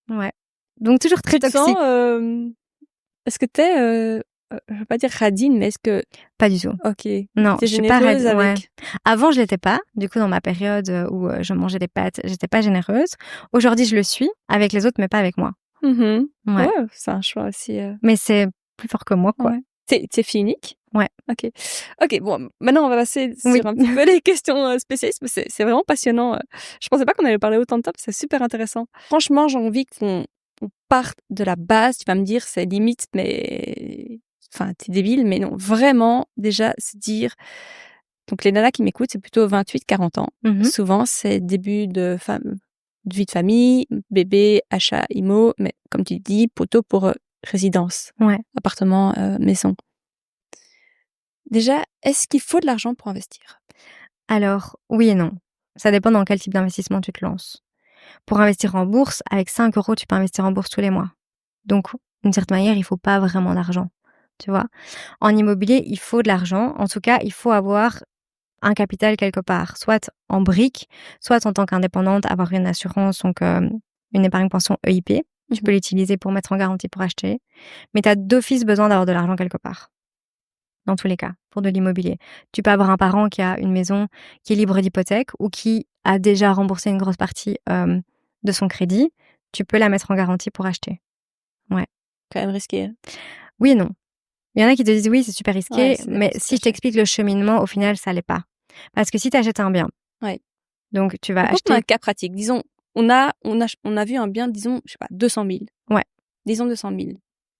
Ouais. Donc toujours très Tu te sens... toxique. Est-ce que t'es... je veux pas dire radine, mais est-ce que... Pas du tout. Ok. Non, T'es je suis pas généreuse ouais. avec... Avant, je l'étais pas. Du coup, dans ma période où je mangeais des pâtes, j'étais pas généreuse. Aujourd'hui, je le suis avec les autres, mais pas avec moi. Mhm. Ouais. Ouais, c'est un choix aussi. Mais c'est plus fort que moi, quoi. Ouais. T'es fille unique? Ouais. Ok, bon, maintenant on va passer Oui. sur un petit peu les questions spécialistes, mais c'est vraiment passionnant. Je pensais pas qu'on allait parler autant de top, c'est super intéressant. Franchement, j'ai envie qu'on parte de la base. Tu vas me dire, c'est limite, mais... Enfin, t'es débile, mais non, vraiment, déjà, se dire... Donc les nanas qui m'écoutent, c'est plutôt 28-40 ans. Mhm. Souvent, c'est début de vie de famille, bébé, achat, IMO, mais comme tu dis, poteau pour résidence, Ouais. appartement, maison. Déjà, est-ce qu'il faut de l'argent pour investir? Alors, oui et non. Ça dépend dans quel type d'investissement tu te lances. Pour investir en bourse, avec 5 €, tu peux investir en bourse tous les mois. Donc, d'une certaine manière, il faut pas vraiment d'argent. Tu vois? En immobilier, il faut de l'argent. En tout cas, il faut avoir un capital quelque part, soit en briques, soit en tant qu'indépendante, avoir une assurance, donc une épargne pension EIP. Tu peux l'utiliser pour mettre en garantie pour acheter. Mais tu as d'office besoin d'avoir de l'argent quelque part. Dans tous les cas, pour de l'immobilier. Tu peux avoir un parent qui a une maison qui est libre d'hypothèque ou qui a déjà remboursé une grosse partie de son crédit. Tu peux la mettre en garantie pour acheter. Ouais. Quand même risqué. Oui et non. Il y en a qui te disent oui, c'est super risqué, Ouais, c'est mais si je t'explique le cheminement, au final, ça l'est pas. Parce que si tu achètes un bien, Ouais. donc tu vas Donc, on a un acheter... cas pratique. Disons, on a vu un bien, disons, je sais pas, 200 000. Ouais. Disons 200 000.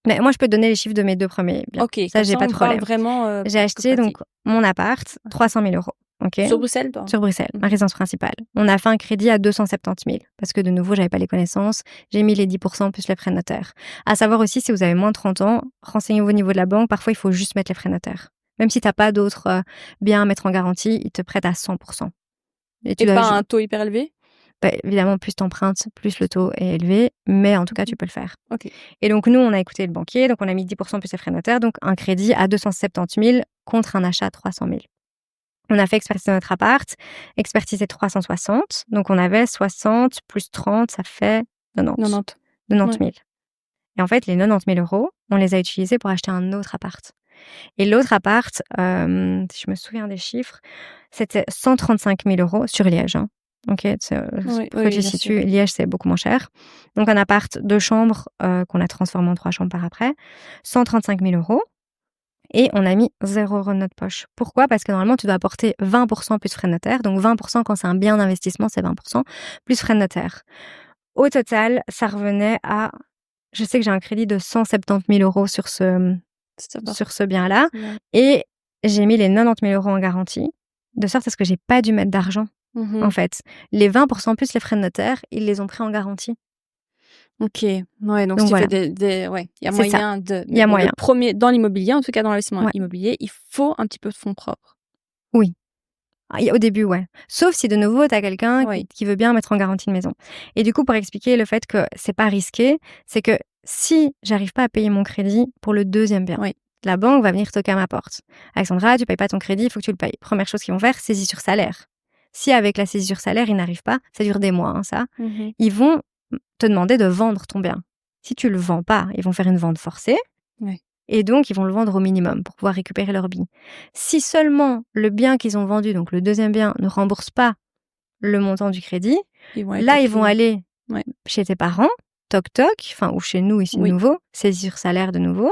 Mais moi, je peux te donner les chiffres de mes 2 premiers biens. Ok, Ça, comme j'ai pas on de parle problème. vraiment J'ai acheté donc mon appart, 300 000 €. Okay. Sur Bruxelles, toi? Sur Bruxelles, ma résidence principale. On a fait un crédit à 270 000 parce que de nouveau, j'avais pas les connaissances. J'ai mis les 10% plus les frais de notaire. À savoir aussi, si vous avez moins de 30 ans, renseignez-vous au niveau de la banque. Parfois, il faut juste mettre les frais de notaire. Même si t'as pas d'autres biens à mettre en garantie, ils te prêtent à 100%. Et pas un taux hyper élevé? Bah, évidemment, plus t'empruntes, plus le taux est élevé, mais en tout cas, tu peux le faire. Ok. Et donc, nous, on a écouté le banquier, donc on a mis 10% plus les frais de notaire, donc un crédit à 270 000 contre un achat à 300 000. On a fait expertiser notre appart, expertiser 360, donc on avait 60 plus 30, ça fait 90 000. Et en fait, les 90 000 €, on les a utilisés pour acheter un autre appart. Et l'autre appart, si je me souviens des chiffres, c'était 135 000 € sur Liège. Hein. Ok, pour que tu situes, Liège, c'est beaucoup moins cher. Donc, un appart 2 chambres qu'on a transformé en 3 chambres par après, 135 000 €. Et on a mis 0 € de notre poche. Pourquoi? Parce que normalement, tu dois apporter 20% plus frais de notaire. Donc, 20% quand c'est un bien d'investissement, c'est 20% plus frais de notaire. Au total, ça revenait à... Je sais que j'ai un crédit de 170 000 € sur ce bien-là. Et j'ai mis les 90 000 € en garantie, de sorte à ce que j'ai pas dû mettre d'argent. En fait, les 20% plus les frais de notaire, ils les ont pris en garantie. Ok, ouais, donc si voilà. tu fais ouais, il y a moyen de... Il y a moyen. Le premier, dans l'immobilier, en tout cas dans l'investissement immobilier, il faut un petit peu de fonds propres. Oui. Au début, ouais. Sauf si de nouveau, tu as quelqu'un qui veut bien mettre en garantie une maison. Et du coup, pour expliquer le fait que c'est pas risqué, c'est que si j'arrive pas à payer mon crédit pour le deuxième bien, la banque va venir toquer à ma porte. Alexandra, tu payes pas ton crédit, il faut que tu le payes. Première chose qu'ils vont faire, saisie sur salaire. Si avec la saisie sur salaire, ils n'arrivent pas, ça dure des mois, hein, ça, ils vont te demander de vendre ton bien. Si tu le vends pas, ils vont faire une vente forcée. Et donc, ils vont le vendre au minimum pour pouvoir récupérer leur bien. Si seulement le bien qu'ils ont vendu, donc le deuxième bien, ne rembourse pas le montant du crédit, Ils vont là, ils vont aller Ouais. chez tes parents, toc toc, ou chez nous ici de nouveau, saisir salaire de nouveau.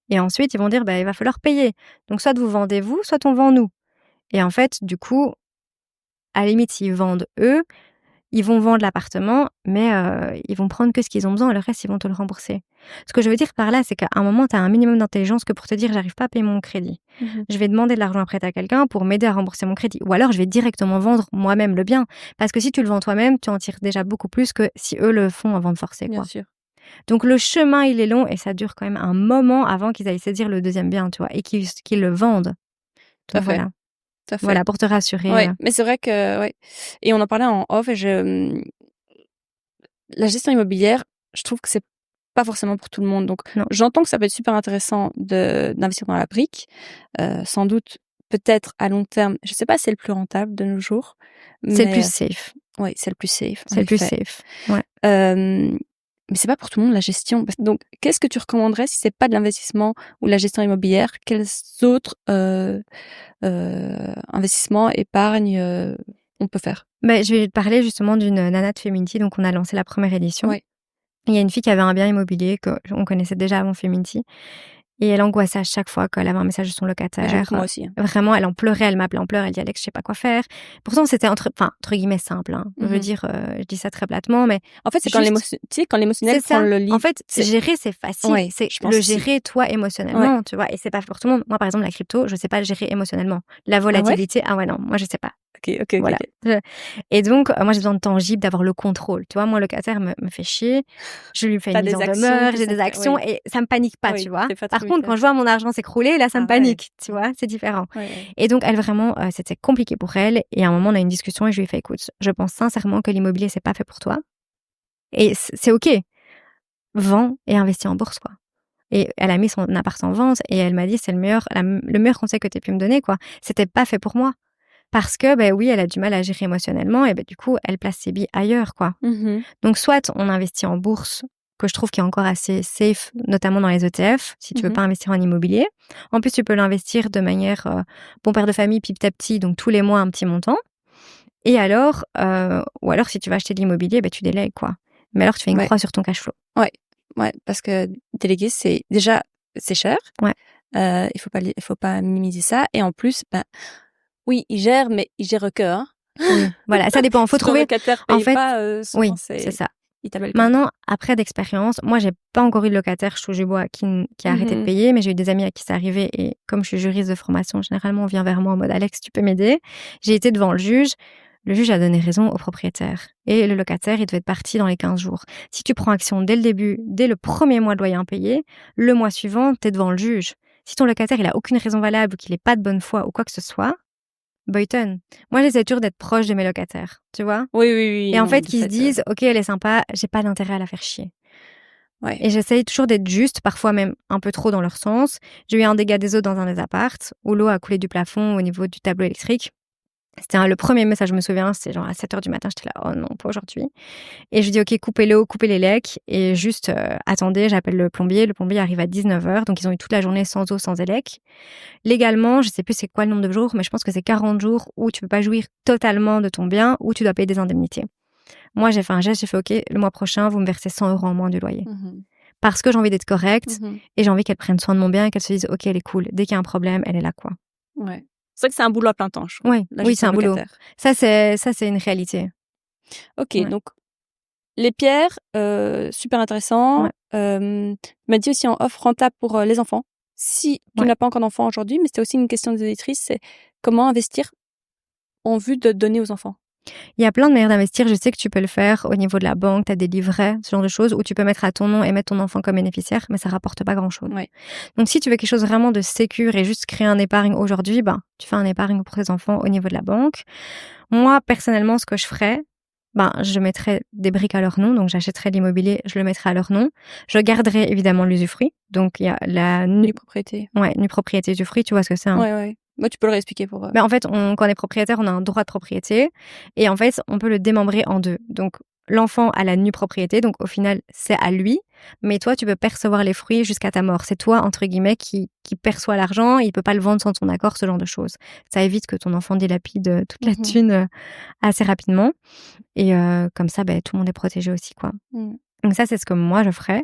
Et ensuite, ils vont dire, il va falloir payer. Donc, soit vous vendez vous, soit on vend nous. Et en fait, du coup, à la limite, s'ils vendent eux, ils vont vendre l'appartement, mais ils vont prendre que ce qu'ils ont besoin, le reste, ils vont te le rembourser. Ce que je veux dire par là, c'est qu'à un moment, tu as un minimum d'intelligence que pour te dire, j'arrive pas à payer mon crédit. Je vais demander de l'argent à prêter à quelqu'un pour m'aider à rembourser mon crédit. Ou alors, je vais directement vendre moi-même le bien. Parce que si tu le vends toi-même, tu en tires déjà beaucoup plus que si eux le font en vente forcée. Bien sûr. Donc, le chemin, il est long et ça dure quand même un moment avant qu'ils aillent saisir le deuxième bien, tu vois, et qu'ils le vendent. Tout à fait. Voilà. Tout à fait. Voilà, pour te rassurer. Ouais, mais c'est vrai que, et on en parlait en off, et la gestion immobilière, je trouve que c'est pas forcément pour tout le monde. Donc, Non. j'entends que ça peut être super intéressant d'investir dans la brique. Sans doute, peut-être à long terme, je sais pas si c'est le plus rentable de nos jours. C'est le plus safe. Oui, c'est le plus safe. C'est le plus safe. Ouais. Mais c'est pas pour tout le monde la gestion. Donc, qu'est-ce que tu recommanderais si c'est pas de l'investissement ou de la gestion immobilière? Quels autres investissements, épargne on peut faire? Je vais te parler justement d'une nana de Feminity. Donc, on a lancé la première édition. Ouais. Il y a une fille qui avait un bien immobilier qu'on connaissait déjà avant Feminity. Et elle angoissait à chaque fois qu'elle avait un message de son locataire. Moi aussi. Vraiment, elle en pleurait, elle m'appelait en pleurs, elle dit Alex, je sais pas quoi faire. Pourtant, c'était entre guillemets simple. Je veux dire, je dis ça très platement, mais en fait, c'est quand l'émotionnel prend le lead. En fait, gérer, c'est facile. Ouais, c'est le gérer toi émotionnellement, tu vois. Et c'est pas pour tout le monde. Moi, par exemple, la crypto, je sais pas le gérer émotionnellement. La volatilité, non, moi, je sais pas. Ok. Voilà. Et donc, moi, j'ai besoin de tangible, d'avoir le contrôle. Tu vois, moi, le locataire me fait chier. Je lui fais une mise en demeure, j'ai des actions et ça me panique pas, tu vois. Par contre, quand je vois mon argent s'écrouler, là, ça me panique, tu vois, c'est différent. Et donc, elle, vraiment, c'était compliqué pour elle. Et à un moment, on a eu une discussion et je lui ai fait, écoute, je pense sincèrement que l'immobilier, c'est pas fait pour toi. Et c'est OK. Vends et investis en bourse, quoi. Et elle a mis son appart en vente et elle m'a dit, c'est le meilleur conseil que tu aies pu me donner, quoi. C'était pas fait pour moi. Parce que, oui, elle a du mal à gérer émotionnellement et du coup, elle place ses billes ailleurs, quoi. Donc, soit on investit en bourse, que je trouve qui est encore assez safe, notamment dans les ETF, si tu veux pas investir en immobilier. En plus, tu peux l'investir de manière bon père de famille, petit à petit, donc tous les mois, un petit montant. Et alors, ou alors, si tu vas acheter de l'immobilier, tu délègues, quoi. Mais alors, tu fais une croix sur ton cash flow. Ouais, parce que déléguer, c'est cher. Ouais. Il faut pas minimiser ça. Et en plus, oui, il gère, mais il gère que, hein. Oui, voilà, ça dépend. Faut trouver. En fait, souvent, c'est ça. Il t'appelle. Maintenant, après d'expérience, moi, j'ai pas encore eu de locataire, je touche du bois, qui a arrêté de payer, mais j'ai eu des amis à qui c'est arrivé. Et comme je suis juriste de formation, généralement, on vient vers moi en mode Alex, tu peux m'aider. J'ai été devant le juge. Le juge a donné raison au propriétaire. Et le locataire, il devait être parti dans les 15 jours. Si tu prends action dès le début, dès le premier mois de loyer impayé, le mois suivant, t'es devant le juge. Si ton locataire, il a aucune raison valable ou qu'il est pas de bonne foi ou quoi que ce soit, Boyton. Moi, j'essaie toujours d'être proche de mes locataires, tu vois. Oui. Et en fait, qu'ils se disent, OK, elle est sympa, j'ai pas d'intérêt à la faire chier. Ouais. Et j'essaye toujours d'être juste, parfois même un peu trop dans leur sens. J'ai eu un dégât des eaux dans un des apparts où l'eau a coulé du plafond au niveau du tableau électrique. C'était le premier message, je me souviens, c'était genre à 7h du matin, j'étais là, oh non, pas aujourd'hui. Et je dis, OK, coupez l'eau, coupez les lecs, et juste attendez, j'appelle le plombier arrive à 19h, donc ils ont eu toute la journée sans eau, sans élec. Légalement, je sais plus c'est quoi le nombre de jours, mais je pense que c'est 40 jours où tu peux pas jouir totalement de ton bien, où tu dois payer des indemnités. Moi, j'ai fait un geste, j'ai fait, OK, le mois prochain, vous me versez 100 € en moins du loyer. Parce que j'ai envie d'être correcte, et j'ai envie qu'elle prenne soin de mon bien, et qu'elle se dise, OK, elle est cool, dès qu'il y a un problème, elle est là, quoi. Ouais. C'est vrai que c'est un boulot à plein temps, je trouve. Oui, c'est un boulot. Ça, c'est une réalité. OK, donc les pierres, super intéressant. Tu m'as dit aussi en off rentable pour les enfants. Si tu n'as pas encore d'enfants aujourd'hui, mais c'était aussi une question des auditrices, c'est comment investir en vue de donner aux enfants. Il y a plein de manières d'investir. Je sais que tu peux le faire au niveau de la banque, tu as des livrets, ce genre de choses, où tu peux mettre à ton nom et mettre ton enfant comme bénéficiaire, mais ça rapporte pas grand-chose. Ouais. Donc, si tu veux quelque chose vraiment de sécure et juste créer un épargne aujourd'hui, tu fais un épargne pour tes enfants au niveau de la banque. Moi, personnellement, ce que je ferais, je mettrais des briques à leur nom, donc j'achèterais l'immobilier, je le mettrais à leur nom. Je garderai évidemment l'usufruit. Donc, il y a la nue propriété. Ouais, nue propriété usufruit, tu vois ce que c'est, hein. Ouais. Moi, tu peux le réexpliquer pour... En fait, quand on est propriétaire, on a un droit de propriété. Et en fait, on peut le démembrer en deux. Donc, l'enfant a la nue propriété. Donc, au final, c'est à lui. mais toi, tu peux percevoir les fruits jusqu'à ta mort. C'est toi, entre guillemets, qui perçoit l'argent. Il peut pas le vendre sans ton accord, ce genre de choses. Ça évite que ton enfant dilapide toute la thune assez rapidement. Et comme ça, tout le monde est protégé aussi, quoi. Donc ça, c'est ce que moi, je ferais.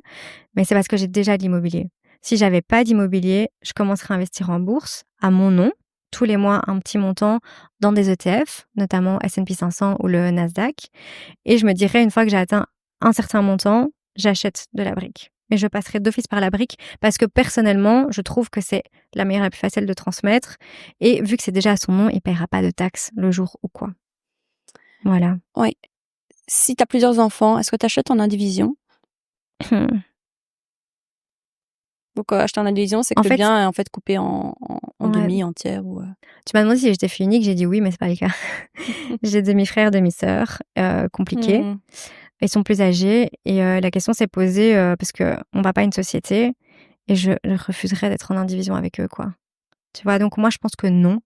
Mais c'est parce que j'ai déjà de l'immobilier. Si j'avais pas d'immobilier, je commencerais à investir en bourse à mon nom, tous les mois un petit montant dans des ETF, notamment S&P 500 ou le Nasdaq. Et je me dirais, une fois que j'ai atteint un certain montant, j'achète de la brique. Et je passerai d'office par la brique parce que personnellement, je trouve que c'est la meilleure, la plus facile de transmettre. Et vu que c'est déjà à son nom, il ne paiera pas de taxes le jour ou quoi. Voilà. Oui. Si tu as plusieurs enfants, est-ce que tu achètes en indivision? Donc, acheter en indivision, c'est que le bien est en fait coupé en demi, en tiers ou... Tu m'as demandé si j'étais fille unique, j'ai dit oui, mais c'est pas le cas. J'ai demi-frères, demi-sœurs, compliqués. Ils sont plus âgés et la question s'est posée parce qu'on va pas à une société et je refuserais d'être en indivision avec eux, quoi. Tu vois, donc moi, je pense que non.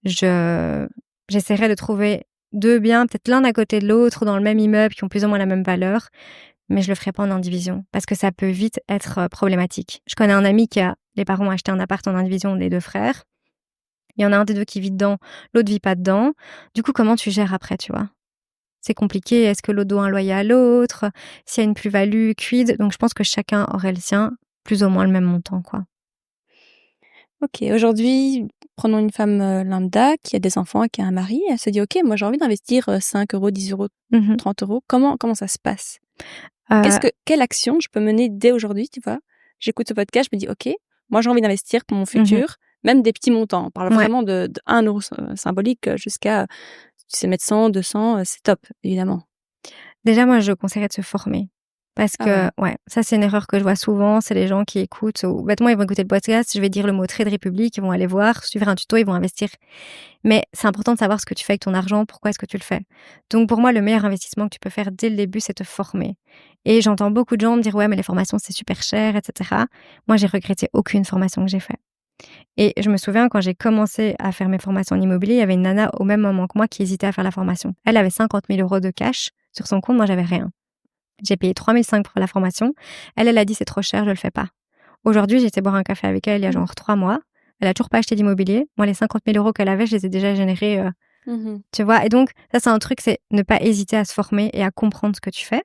J'essaierais de trouver 2 biens, peut-être l'un à côté de l'autre, dans le même immeuble, qui ont plus ou moins la même valeur, mais je le ferai pas en indivision parce que ça peut vite être problématique. Je connais un ami les parents ont acheté un appart en indivision des 2 frères. Il y en a un des 2 qui vit dedans, l'autre vit pas dedans. Du coup, comment tu gères après, tu vois? C'est compliqué. Est-ce que l'autre doit un loyer à l'autre? S'il y a une plus-value, quid? Donc je pense que chacun aurait le sien, plus ou moins le même montant, quoi. Ok, aujourd'hui, prenons une femme lambda qui a des enfants, qui a un mari. Elle se dit, ok, moi j'ai envie d'investir 5 euros, 10 euros, 30 euros. Comment ça se passe? Quelle action je peux mener dès aujourd'hui, tu vois? J'écoute ce podcast, je me dis, ok, moi j'ai envie d'investir pour mon futur, même des petits montants. On parle vraiment de 1 euro symbolique jusqu'à, tu sais, mettre 100, 200, c'est top, évidemment. Déjà, moi, je conseillerais de se former. Parce que, ça, c'est une erreur que je vois souvent. C'est les gens qui écoutent, ou bêtement, ils vont écouter le podcast. Je vais dire le mot Trade Republic, ils vont aller voir, suivre un tuto, ils vont investir. Mais c'est important de savoir ce que tu fais avec ton argent, pourquoi est-ce que tu le fais. Donc, pour moi, le meilleur investissement que tu peux faire dès le début, c'est te former. Et j'entends beaucoup de gens me dire, ouais, mais les formations, c'est super cher, etc. Moi, j'ai regretté aucune formation que j'ai faite. Et je me souviens, quand j'ai commencé à faire mes formations en immobilier, il y avait une nana au même moment que moi qui hésitait à faire la formation. Elle avait 50 000 euros de cash sur son compte, moi, j'avais rien. J'ai payé 3 500 pour la formation. Elle a dit, c'est trop cher, je le fais pas. Aujourd'hui, j'ai été boire un café avec elle il y a genre 3 mois. Elle a toujours pas acheté d'immobilier. Moi, les 50 000 euros qu'elle avait, je les ai déjà générés. Tu vois, et donc, ça, c'est un truc, c'est ne pas hésiter à se former et à comprendre ce que tu fais.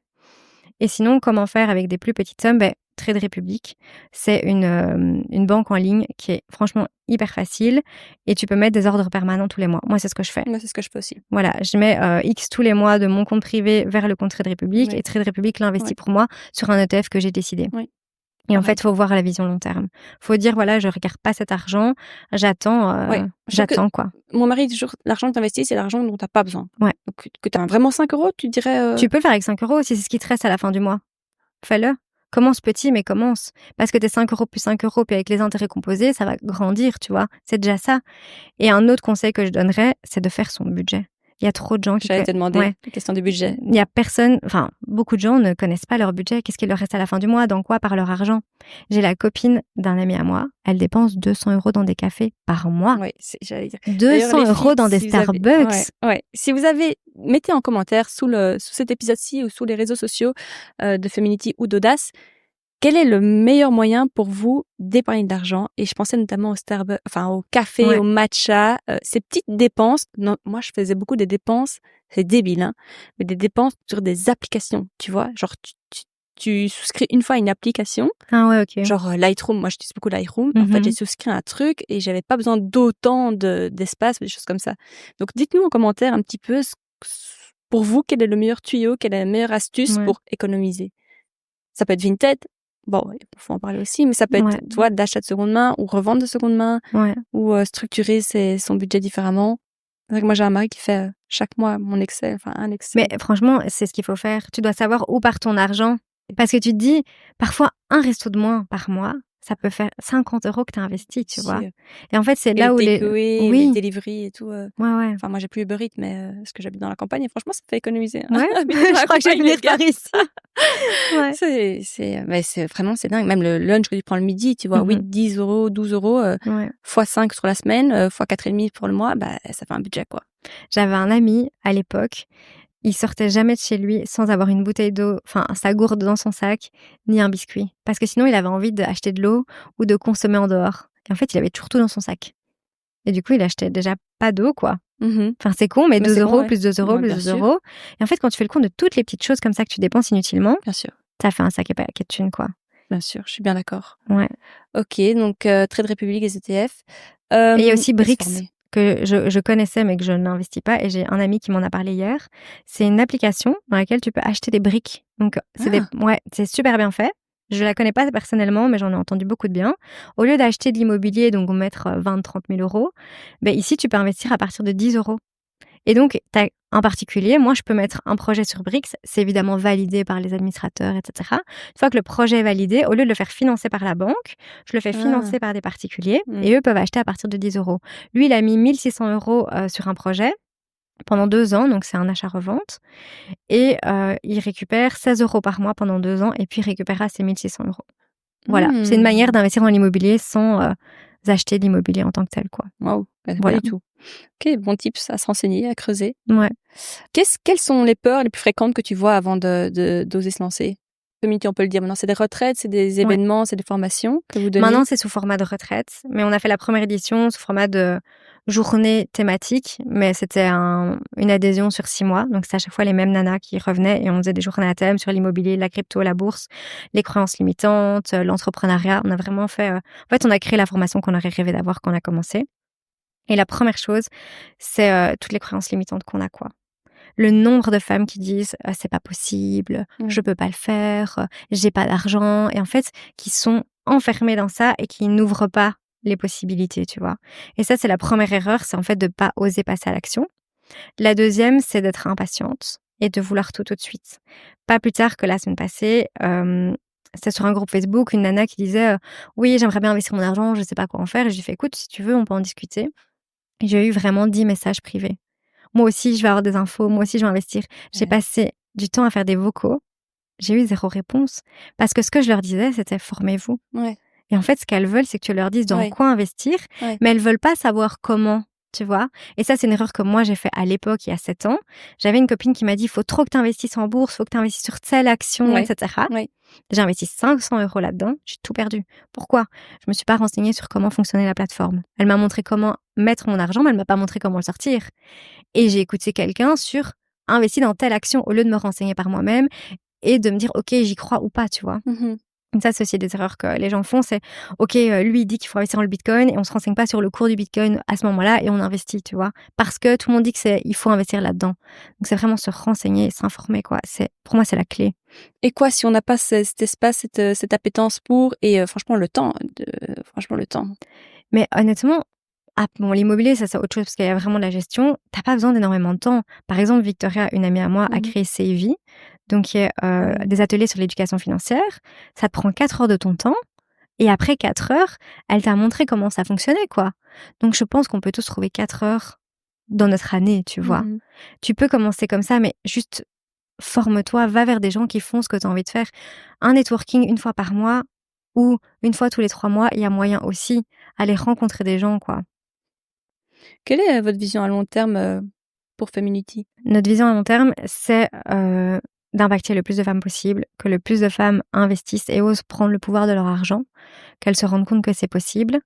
Et sinon, comment faire avec des plus petites sommes? Trade Republic, c'est une banque en ligne qui est franchement hyper facile et tu peux mettre des ordres permanents tous les mois. Moi, c'est ce que je fais. Moi, c'est ce que je fais aussi. Voilà, je mets X tous les mois de mon compte privé vers le compte Trade Republic et Trade Republic l'investit pour moi sur un ETF que j'ai décidé. Et en fait, il faut voir la vision long terme. Il faut dire, voilà, je regarde pas cet argent, j'attends quoi. Mon mari dit toujours, l'argent que tu investis, c'est l'argent dont tu n'as pas besoin. Donc, que tu as vraiment 5 euros, tu dirais... Tu peux le faire avec 5 euros si c'est ce qui te reste à la fin du mois. Fais-le. Commence petit, mais commence. Parce que tes 5 euros plus 5 euros, puis avec les intérêts composés, ça va grandir, tu vois. C'est déjà ça. Et un autre conseil que je donnerais, c'est de faire son budget. Il y a trop de gens qui... J'allais te demander la question du budget. Il y a personne... Enfin, beaucoup de gens ne connaissent pas leur budget. Qu'est-ce qu'il leur reste à la fin du mois? Dans quoi? Par leur argent. J'ai la copine d'un ami à moi. Elle dépense 200 euros dans des cafés par mois. Oui, j'allais dire. 200 euros dans des Starbucks. Si vous avez... Mettez en commentaire sous cet épisode-ci ou sous les réseaux sociaux de Feminity ou d'Audace, quel est le meilleur moyen pour vous d'épargner de l'argent? Et je pensais notamment au Starbucks, enfin au café, au matcha, ces petites dépenses. Non, moi, je faisais beaucoup des dépenses, c'est débile, hein, mais des dépenses sur des applications, tu vois. Genre, tu souscris une fois à une application. Ah ouais, ok. Genre Lightroom, moi j'utilise beaucoup Lightroom. En fait, j'ai souscrit un truc et j'avais pas besoin d'autant d'espace ou des choses comme ça. Donc, dites-nous en commentaire un petit peu pour vous, quel est le meilleur tuyau, quelle est la meilleure astuce pour économiser. Ça peut être Vinted. Bon, il faut en parler aussi, mais ça peut être, tu vois, d'achat de seconde main ou revente de seconde main ou structurer son budget différemment. C'est vrai que moi, j'ai un mari qui fait chaque mois un Excel. Mais franchement, c'est ce qu'il faut faire. Tu dois savoir où part ton argent. Parce que tu te dis, parfois, un resto de moins par mois, ça peut faire 50 euros que tu as investi, tu vois. Et en fait, c'est là où les delivery et tout. Enfin, moi, j'ai plus Uber Eats, mais parce que j'habite dans la campagne, et franchement, ça me fait économiser. Ouais. Je crois que je vais venir par ici. C'est vraiment, c'est dingue. Même le lunch que tu prends le midi, tu vois, 8, 10 euros, 12 euros, fois 5 sur la semaine, fois 4,5 pour le mois, ça fait un budget, quoi. J'avais un ami à l'époque. il sortait jamais de chez lui sans avoir une bouteille d'eau, enfin sa gourde dans son sac, ni un biscuit. Parce que sinon, il avait envie d'acheter de l'eau ou de consommer en dehors. Et en fait, il avait toujours tout dans son sac. Et du coup, il achetait déjà pas d'eau, quoi. Enfin, c'est con, mais 2 c'est con, euros, ouais. plus 2 euros, Ouais, plus bien 2 sûr. euros. Et en fait, quand tu fais le compte de toutes les petites choses comme ça que tu dépenses inutilement, Bien sûr, ça fait un sacré paquet de thunes, quoi. bien sûr, je suis bien d'accord. Ouais. OK, donc Trade Republic, les ETF. Et il y a aussi Et se Brix former. que je connaissais mais que je n'investis pas et j'ai un ami qui m'en a parlé hier. C'est une application dans laquelle tu peux acheter des briques. Donc Ah! c'est super bien fait. Je la connais pas personnellement, mais j'en ai entendu beaucoup de bien. Au lieu d'acheter de l'immobilier, donc mettre 20-30 000 euros, ben ici tu peux investir à partir de 10 euros. Et donc, en particulier, moi, je peux mettre un projet sur Brix. C'est évidemment validé par les administrateurs, etc. Une fois que le projet est validé, au lieu de le faire financer par la banque, je le fais Ah. financer par des particuliers Mmh. et eux peuvent acheter à partir de 10 euros. Lui, il a mis 1 600 euros sur un projet pendant 2 ans, donc c'est un achat-revente. Et il récupère 16 euros par mois pendant 2 ans et puis il récupérera ses 1 600 euros. Voilà, c'est une manière d'investir dans l'immobilier sans acheter de l'immobilier en tant que tel, quoi. Waouh, pas Voilà. du tout. OK, bon tips à se renseigner, à creuser. Ouais. Quelles sont les peurs les plus fréquentes que tu vois avant d'oser se lancer? Community, on peut le dire maintenant, c'est des retraites, c'est des Ouais. événements, c'est des formations que vous donnez? Maintenant, c'est sous format de retraite, mais on a fait la première édition sous format de journée thématique, mais c'était une adhésion sur 6 mois. Donc, c'est à chaque fois les mêmes nanas qui revenaient et on faisait des journées à thème sur l'immobilier, la crypto, la bourse, les croyances limitantes, l'entrepreneuriat. On a vraiment fait... en fait, on a créé la formation qu'on aurait rêvé d'avoir quand on a commencé. Et la première chose, c'est toutes les croyances limitantes qu'on a, quoi. Le nombre de femmes qui disent c'est pas possible, je peux pas le faire, j'ai pas d'argent, et en fait qui sont enfermées dans ça et qui n'ouvrent pas les possibilités, tu vois. Et ça, c'est la première erreur, c'est en fait de pas oser passer à l'action. La deuxième, c'est d'être impatiente et de vouloir tout de suite. Pas plus tard que la semaine passée, c'était sur un groupe Facebook, une nana qui disait oui, j'aimerais bien investir mon argent, je sais pas quoi en faire. Et j'ai fait écoute, si tu veux, on peut en discuter. Et j'ai eu vraiment 10 messages privés. Moi aussi, je vais avoir des infos. Moi aussi, je vais investir. J'ai Ouais. passé du temps à faire des vocaux. J'ai eu 0 réponse. Parce que ce que je leur disais, c'était formez-vous. Ouais. Et en fait, ce qu'elles veulent, c'est que tu leur dises dans Ouais. quoi investir, Ouais. mais elles veulent pas savoir comment, tu vois. Et ça, c'est une erreur que moi, j'ai fait à l'époque, il y a 7 ans. J'avais une copine qui m'a dit, il faut trop que tu investisses en bourse, il faut que tu investisses sur telle action, Ouais. etc. Ouais. J'ai investi 500 euros là-dedans. J'ai tout perdu. Pourquoi? Je me suis pas renseignée sur comment fonctionnait la plateforme. Elle m'a montré comment mettre mon argent, mais elle m'a pas montré comment le sortir. Et j'ai écouté quelqu'un sur investir dans telle action au lieu de me renseigner par moi-même et de me dire ok, j'y crois ou pas, tu vois. Et ça, c'est aussi des erreurs que les gens font. C'est ok, lui il dit qu'il faut investir dans le Bitcoin et on se renseigne pas sur le cours du Bitcoin à ce moment-là et on investit, tu vois, parce que tout le monde dit que il faut investir là-dedans. Donc c'est vraiment se renseigner, s'informer, quoi. Pour moi, c'est la clé. Et quoi, si on n'a pas cet espace, cette appétence pour et franchement le temps, Mais honnêtement, l'immobilier, ça, c'est autre chose parce qu'il y a vraiment de la gestion. T'as pas besoin d'énormément de temps. Par exemple, Victoria, une amie à moi, a créé Savvy, donc qui est des ateliers sur l'éducation financière. Ça te prend 4 heures de ton temps et après 4 heures, elle t'a montré comment ça fonctionnait, quoi. Donc je pense qu'on peut tous trouver 4 heures dans notre année, tu vois. Tu peux commencer comme ça, mais juste forme-toi, va vers des gens qui font ce que tu as envie de faire. Un networking une fois par mois ou une fois tous les 3 mois, il y a moyen aussi aller rencontrer des gens, quoi. Quelle est votre vision à long terme pour Feminity? Notre vision à long terme, c'est d'impacter le plus de femmes possible, que le plus de femmes investissent et osent prendre le pouvoir de leur argent, qu'elles se rendent compte que c'est possible.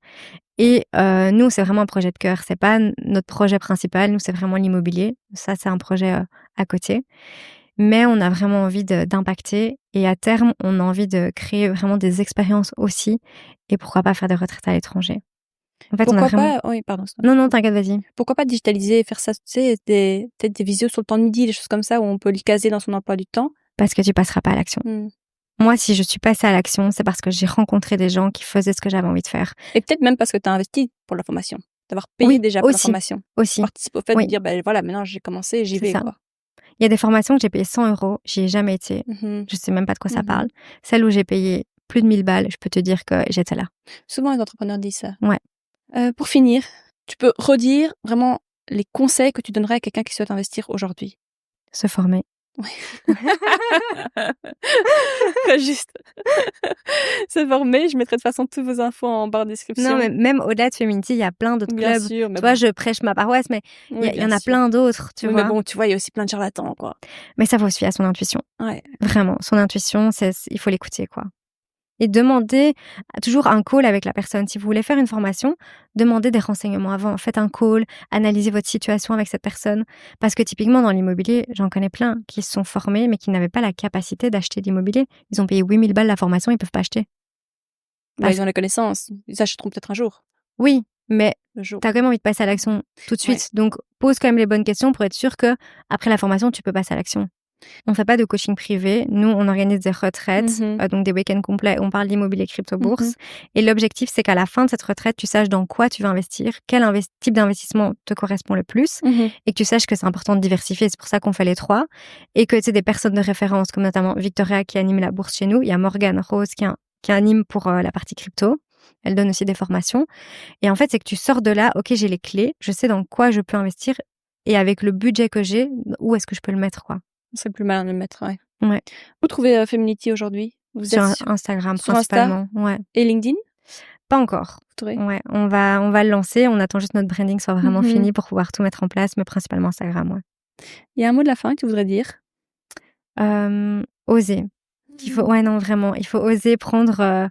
Et nous, c'est vraiment un projet de cœur. C'est pas notre projet principal. Nous, c'est vraiment l'immobilier. Ça, c'est un projet à côté. Mais on a vraiment envie d'impacter. Et à terme, on a envie de créer vraiment des expériences aussi. Et pourquoi pas faire des retraites à l'étranger. En fait, on a Pourquoi vraiment... pas oui, pardon. Non, t'inquiète, vas-y. Pourquoi pas digitaliser et faire ça, tu sais, peut-être des visios sur le temps de midi, des choses comme ça où on peut le caser dans son emploi du temps? Parce que tu passeras pas à l'action. Moi, si je suis passée à l'action, c'est parce que j'ai rencontré des gens qui faisaient ce que j'avais envie de faire. Et peut-être même parce que tu as investi pour la formation, d'avoir payé déjà pour la formation. Aussi. Participe au fait de dire, voilà, maintenant j'ai commencé, j'y vais, quoi. Il y a des formations que j'ai payées 100 euros, j'y ai jamais été. Je sais même pas de quoi ça parle. Celle où j'ai payé plus de 1000 balles, je peux te dire que j'étais là. Souvent, les entrepreneurs disent ça. Ouais. Pour finir, tu peux redire vraiment les conseils que tu donnerais à quelqu'un qui souhaite investir aujourd'hui? Se former. Très juste. Se former, je mettrai de toute façon toutes vos infos en barre de description. Non, mais même au-delà de Feminity, il y a plein d'autres Bien clubs. sûr, mais Toi, bon. je prêche ma paroisse, mais il Oui, y en bien a sûr. plein d'autres, tu Oui, vois. mais bon, tu vois, il y a aussi plein de charlatans, quoi. Mais ça faut se fier à son intuition. Ouais. Vraiment, son intuition, il faut l'écouter, quoi. Et demandez toujours un call avec la personne. Si vous voulez faire une formation, demandez des renseignements avant. Faites un call, analysez votre situation avec cette personne. Parce que typiquement, dans l'immobilier, j'en connais plein qui se sont formés, mais qui n'avaient pas la capacité d'acheter de l'immobilier. Ils ont payé 8 000 balles la formation, ils peuvent pas acheter. Bah, ils ont les connaissances. Ils achèteront peut-être un jour. Oui, mais Le jour. tu as quand même envie de passer à l'action tout de suite. Ouais. Donc, pose quand même les bonnes questions pour être sûr que après la formation, tu peux passer à l'action. On fait pas de coaching privé. Nous, on organise des retraites, donc des week-ends complets. On parle d'immobilier crypto-bourse. Et l'objectif, c'est qu'à la fin de cette retraite, tu saches dans quoi tu veux investir, quel type d'investissement te correspond le plus, et que tu saches que c'est important de diversifier. C'est pour ça qu'on fait les 3. Et que tu sais, des personnes de référence, comme notamment Victoria qui anime la bourse chez nous. Il y a Morgane Rose qui anime pour la partie crypto. Elle donne aussi des formations. Et en fait, c'est que tu sors de là, ok, j'ai les clés, je sais dans quoi je peux investir, et avec le budget que j'ai, où est-ce que je peux le mettre, quoi. C'est plus malin de le mettre, ouais. Ouais. Vous trouvez Feminity aujourd'hui? Vous Sur êtes Instagram sur Insta principalement. Ouais. et LinkedIn? Pas encore. Vous trouvez? Ouais, on va le lancer. On attend juste notre branding soit vraiment fini pour pouvoir tout mettre en place, mais principalement Instagram, ouais. Il y a un mot de la fin que tu voudrais dire? Oser. Ouais, non, vraiment. Il faut oser prendre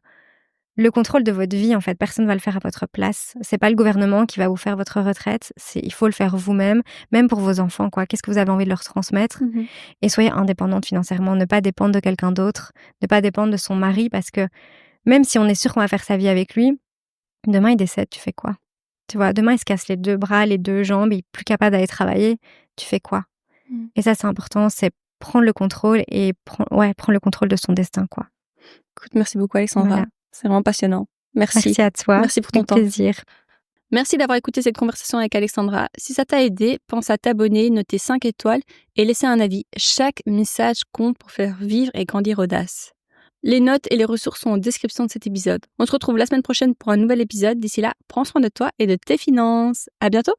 le contrôle de votre vie, en fait. Personne ne va le faire à votre place. C'est pas le gouvernement qui va vous faire votre retraite. Il faut le faire vous-même, même pour vos enfants, quoi. Qu'est-ce que vous avez envie de leur transmettre? Et soyez indépendante financièrement. Ne pas dépendre de quelqu'un d'autre. Ne pas dépendre de son mari, parce que même si on est sûr qu'on va faire sa vie avec lui, demain il décède, tu fais quoi? Tu vois, demain il se casse les 2 bras, les 2 jambes, il est plus capable d'aller travailler, tu fais quoi? Et ça, c'est important, c'est prendre le contrôle et prendre le contrôle de son destin, quoi. Écoute, merci beaucoup Alexandra. Voilà. C'est vraiment passionnant. Merci. Merci à toi. Merci pour ton temps. Avec plaisir. Merci d'avoir écouté cette conversation avec Alexandra. Si ça t'a aidé, pense à t'abonner, noter 5 étoiles et laisser un avis. Chaque message compte pour faire vivre et grandir Audace. Les notes et les ressources sont en description de cet épisode. On se retrouve la semaine prochaine pour un nouvel épisode. D'ici là, prends soin de toi et de tes finances. À bientôt!